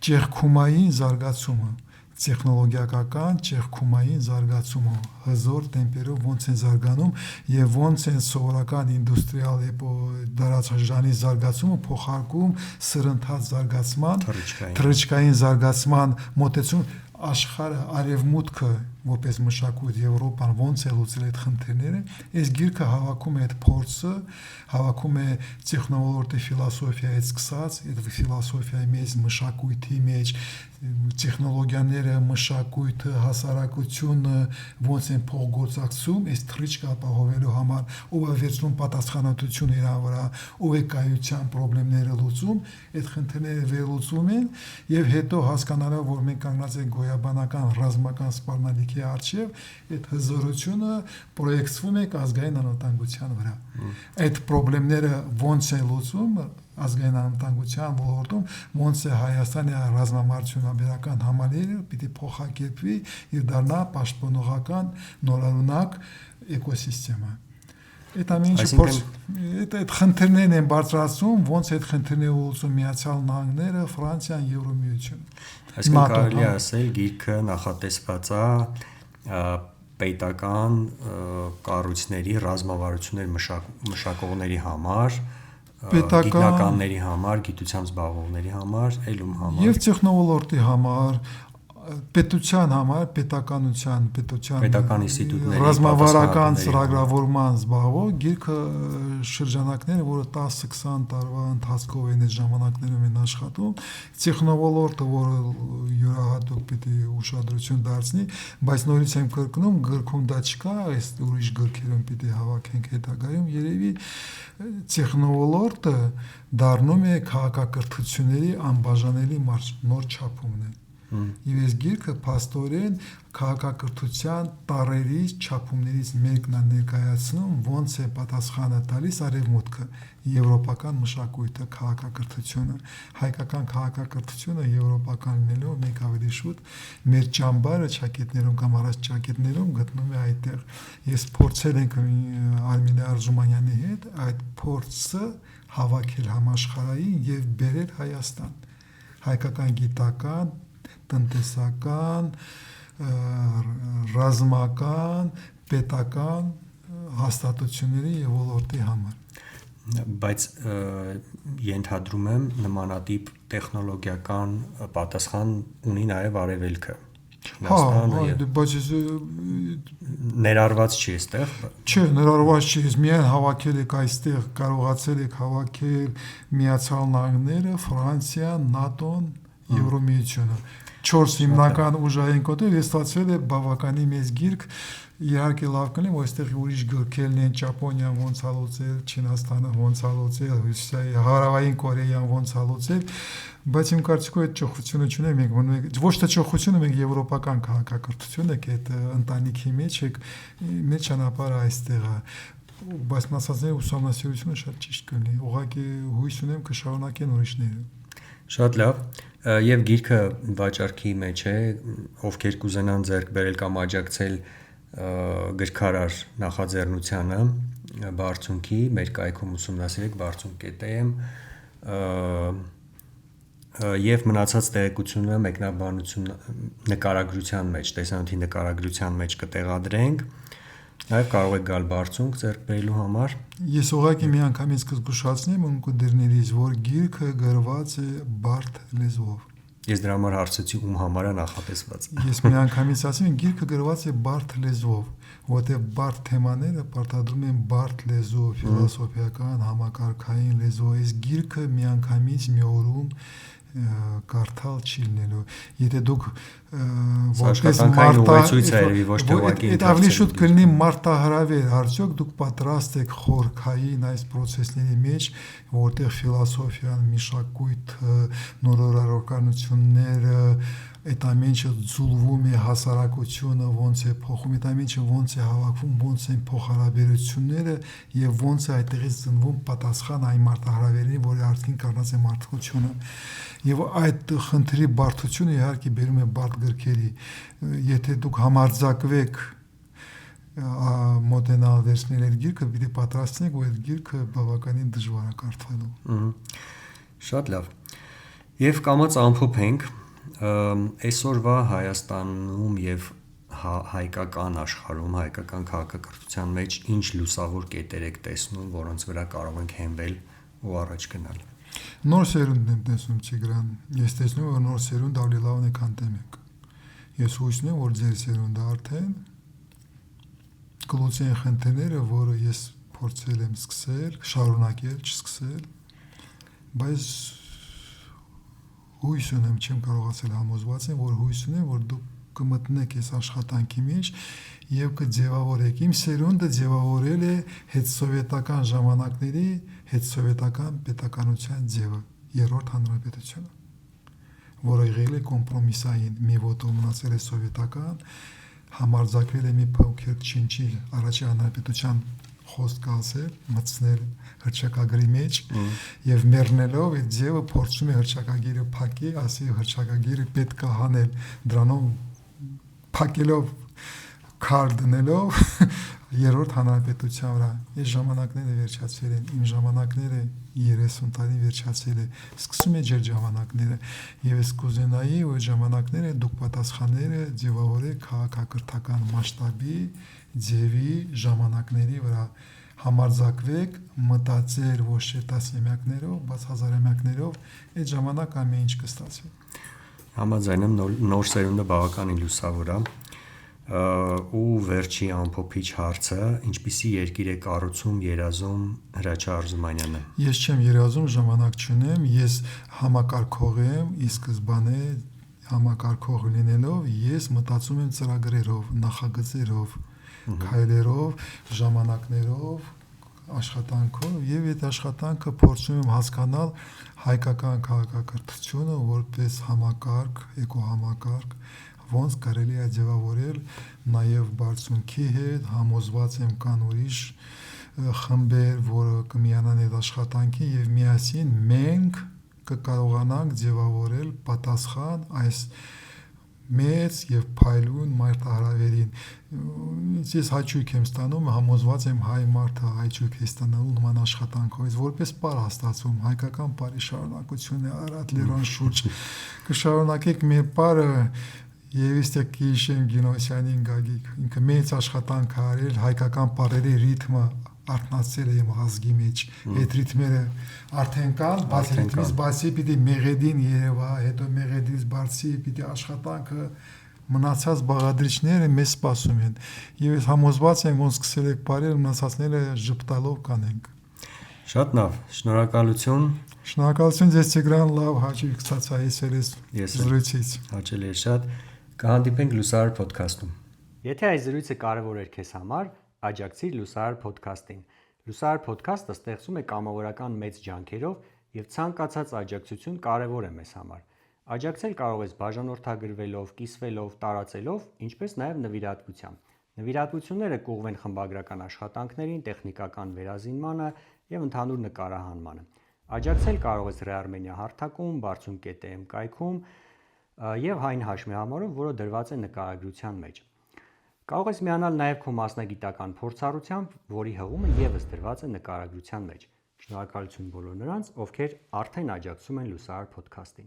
ճեղքումային զարգացումը, տեխնոլոգիական ճեղքումային զարգացումը, հզոր տեմպերով ոնց են զարգանում եւ ոնց են սովորական ինդուստրիալ դարաշրջանի զարգացումը փոխարկում սրընթաց զարգացման, թռիչքային զարգացման մոտեցում աշխարհը արևմուտքը որպես մշակույթ Եվրոպան ոնց է լուծել այդ խնդիրները, այս գիրքը հավաքում է այդ փորձը, հավաքում է տեխնոլոգիայի ֆիլոսոֆիայից սկսած, այդ ֆիլոսոֆիայի մեջ մշակույթի մեջ տեխնոլոգիաները, մշակույթը, հասարակությունը ոնց են փոխգործակցում, այս թռիչքը ապահովելու համար, ով է վերցնում պատասխանատվությունը իր վրա, ով է կայության խնդիրները լուծում, այդ խնդիրները վերլուծում են եւ հետո հասկանալով, որ մենք կանգնած ենք գոյաբանական ռազմական սպառնալիքի առջև, այդ հզորությունը պրոյեկցվում է ազգային անվտանգության վրա։ Այդ խնդիրները ոնց է լուծում ազգային անվտանգության ոլորտում, ոնց է Հայաստանի ռազմամարդյունաբերական համալիրը պիտի փոխակերպվի եւ դառնա պաշտպանողական նորարունակ էկոսիստեմա։ Այդ ամենը փորձ այդ խնդիրներն են բարձրացում, ոնց այդ խնդիրները լուծում Միացյալ Նահանգները, Ֆրանսիան, Եվրոմիությունը։ Այսինքն կարելի է ասել գիրքը նախատեսված է պետական կառույցների ռազմավարություններ մշակողների համար, գիտնականների համար, գիտությամբ զբաղվողների համար, ելում համար եւ տեխնոլոգիայի համար, պետության համար, պետական ինստիտուտների ռազմավարական ծրագրավորման զբաղվող գիրքը շրջանակները, որը 10-20 տարվա ընթացքով են այդ ժամանակներում են աշխատում, տեխնոլոգիը, որը յուրահատուկ պիտի ուշադրություն դարձնի, բայց նորից եմ կրկնում, գրքում դա չկա, այս ուրիշ գրքերում պիտի հավաքենք հետագայում, երևի տեխնոլոգիը դառնում է քաղաքակրթությունների անբաժանելի նոր չափումն է։ Եվ այս գիրքը փաստորեն քաղաքակրթության տարերից չափումներից մեկն է ներկայացնում, ոնց է պատասխանը տալիս արևմուտքը, եվրոպական մշակույթը, քաղաքակրթությունը, հայկական քաղաքակրթությունը եվրոպական լինելով մենք ավելի շուտ մեր ճամբարը ճակետներում կամ առաջ ճակետներում գտնում է այդտեղ։ Ես փորձել ենք Արմինե Արզումանյանի հետ այդ փորձը հավաքել համաշխարհային եւ բերել Հայաստան։ Հայկական գիտական, տնտեսական, ռազմական, պետական հաստատությունների եւ ոլորտի համար։ Բայց ենթադրում եմ նմանատիպ տեխնոլոգիական պատասխան ունի նաեւ արևելքը։ Բայց ներառված չի այստեղ։ Չէ, ներառված չի, միայն հավաքել եք այստեղ, կարողացել եք հավաքել Միացյալ Նահանգները, Ֆրանսիան, ՆԱՏՕ-ն, Եվրոմիությունը։ 4 հիմնական ուժային կոթեր, ես ստացվել է բավականին մեծ գիրք, իհարկե լավ կլինի, որ այստեղ ուրիշ գրքերն են, Ճապոնիան ոնց է լուծել, Չինաստանը ոնց է լուծել, Հարավային Կորեան ոնց է լուծել, բայց իմ կարծիքով այդ ճոխությունը չունենք, մենք մնում ենք, ոչ թե ճոխությունը, մենք եվրոպական քաղաքակրթություն ենք, այդ ընտանիքի մեջ եք, մեր ճանապարհը այստեղ է, բայց մասածների ուսումնասիրությունը շատ ճիշտ կլինի, ուղղակի հույս ունեմ կշարունակեն ուրիշները։ Շատ լավ, եւ գիրքը վաճառքի մեջ է, ովքեր կուզենան ձեռք բերել կամ աջակցել գրքարար նախաձեռնությանը բարձունքի, մեր կայքում ուսումնասիրեք բարձունք.am եւ մնացած տեղեկությունները մեկնաբանություն նկարագրության մեջ, տեսանյութի նկարագրության մեջ կտեղադրենք, նաեւ կարող եք գալ բարձունք ձեռք բերելու համար։ Ես ուղղակի մի անգամից կզգուշացնեմ ունկնդիրներից, որ գիրքը գրված է բարդ լեզվով։ Ես դրա համար հարցեցի ում համար է նախատեսված։ Ես մի անգամից ասեմ, գիրքը գրված է բարդ լեզվով, որտեղ բարդ թեմաները պարտադրում են բարդ լեզվով, ֆիլոսոֆիական, համակարգային լեզվով։ Այս գիրքը մի անգամից մի օրում կարդալ չի լինելու։ Եթե դուք որպես մարդ ավելի շուտ կլինի մարտահրավեր, արդյոք դուք պատրաստ եք խորքային այս process-ների մեջ, որտեղ ֆիլոսոֆիան, մշակույթը, նորարարականությունները, այդ ամենը ձուլվում է, հասարակությունը ոնց է փոխում, այդ ամենը ոնց է հավաքվում, ոնց են փոխհարաբերությունները եւ ոնց է այդտեղից ծնվում պատասխան այն մարտահրավերին, որի արդին կառնած է մարդկությունը։ Եվ այդ խնդրի բարդությունը իհարկե բերում է բարդ գրքերի։ Եթե դուք համարձակվեք մոտենալ վերցնել այդ գիրքը, պիտի պատրաստենք, որ այդ գիրքը բավականին դժվար է կարդալու։ Շատ լավ։ Եվ կամաց ամփոփենք այսօրվա Հայաստանում եւ հայկական աշխարհում, հայկական քաղաքակրթության մեջ ինչ լուսավոր կետեր եք տեսնում, որոնց վրա կարող ենք հենվել ու առաջ գնալ։ Նոր սերունդն եմ տեսնում, Տիգրան։ Ես տեսնում եմ, որ նոր սերունդը ավելի լավն է, քան տեմեք։ Ես հույս ունեմ, որ ձեր սերունդը արդեն կլուծի այն խնդիրները, որը ես փորձել եմ սկսել, շարունակել, չսկսել, բայց հույս ունեմ, չեմ կարող ասել համոզված եմ, որ հույս ունեմ, որ դուք կմտնեք այս աշխատանքի մեջ եւ կձևավորեք։ Իմ սերունդը ձևավորել է հետսովետական ժամանակների հետսովետական պետականության ձևը, երրորդ հանրապետությունը, որը եղել է կոմպրոմիսային, մի ոտով մնացել է սովետական, համարձակվել է մի փոքր չինչի առաջին հանրապետության խոսք ասել, մտցնել հռչակագրի մեջ եւ մեռնելով այդ ձևը փորձում է հռչակագիրը փակի, ասի հռչակագիրը պետք է հանել, դրանով փակելով քար դնելով երրորդ հանրապետության վրա։ Այս ժամանակները վերջացել են, իմ ժամանակները 30 տարի վերջացել է, սկսում է ջեր ժամանակները եւ ես կուզենայի որ ժամանակները դուք պատասխանները ձևավորեք քաղաքակրթական մասշտաբի ձևի ժամանակների վրա համարձակվեք մտածել ոչ թե տասնամյակներով, բայց հազարամյակներով այդ ժամանակ ամեն ինչ կստացվի։ Համաձայն եմ, նոր սերունդը բավականին լուսավոր է ու վերջի ամփոփիչ հարցը, ինչպիսի երկիր է կառուցում, երազում Հրաչյա Արզումանյանը։ Ես չեմ երազում, ժամանակ չունեմ, ես համակարգող եմ, ի սկզբանե համակարգող լինելով ես մտածում եմ ծրագրերով, նախագծերով, քայլերով, ժամանակներով, աշխատանքով եւ այդ աշխատանքը փորձում եմ հասկանալ հայկական քաղաքակրթությունը որպես համակարգ, էկոհամակարգ, ոնց կարելի է ձևավորել նաեւ բարձունքի հետ, համոզված եմ կան ուրիշ խմբեր, որը կմիանան այդ աշխատանքի եւ միասին մենք կկարողանանք ձևավորել պատասխան այս մեծ եւ փայլուն մարտահրավերին։ Ես հաճույք եմ ստանում, համոզված եմ հայ մարդը հաճույք է ստանալու նման աշխատանքից, որպես պար հաստատում, հայկական պարի շարունակությունը Արարատ լեռան շուրջ կշարունակենք մեր պարը եւ իստե կիշեմ Գինոսյանին Գագիկ, ինքը մեծ աշխատանք է արել հայկական պարերի ռիթմը արտնացել է իմ ազգի մեջ, այդ ռիթմերը արդեն կան, բայց ռիթմից բացի պիտի մեղեդին երևա, հետո մեղեդից բացի պիտի աշխատանքը մնացած բաղադրիչները մեզ սպասում են եւ ես համոզված եմ ոնց սկսել եք բարել մնացածները ժպտալով կանենք։ Շատ լավ, շնորհակալություն։ Շնորհակալություն ձեզ Տիգրան, լավ հաճույք ստացա այս զրույցից։ Հաճելի է շատ։ Կհանդիպենք Լուսար podcast-ում։ Եթե այս զրույցը կարևոր էր քեզ համար, աջակցիր Լուսար podcast-ին։ Լուսար podcast-ը ստեղծում է կամավորական մեծ ջանքերով եւ ցանկացած աջակցություն կարևոր է մեզ համար։ Աջակցել կարող ես բաժանորդագրվելով, կիսվելով, տարածելով, ինչպես նաեւ նվիրատվությամբ։ Նվիրատվությունները կուղղվեն խմբագրական աշխատանքներին, տեխնիկական վերազինմանը եւ ընդհանուր նկարահանմանը։ Աջակցել կարող ես Re-Armenia հարթակում, Բարձունք.am կայքում եւ հայն հաշմի որը դրված է նկարագրության մեջ։ Կարող ես միանալ նաև քո մասնագիտական փորձառությամբ, որի հղումը եւս դրված է նկարագրության մեջ։ Շնորհակալություն բոլոր նրանց, ովքեր արդեն աջակցում են Լուսար podcast-ին։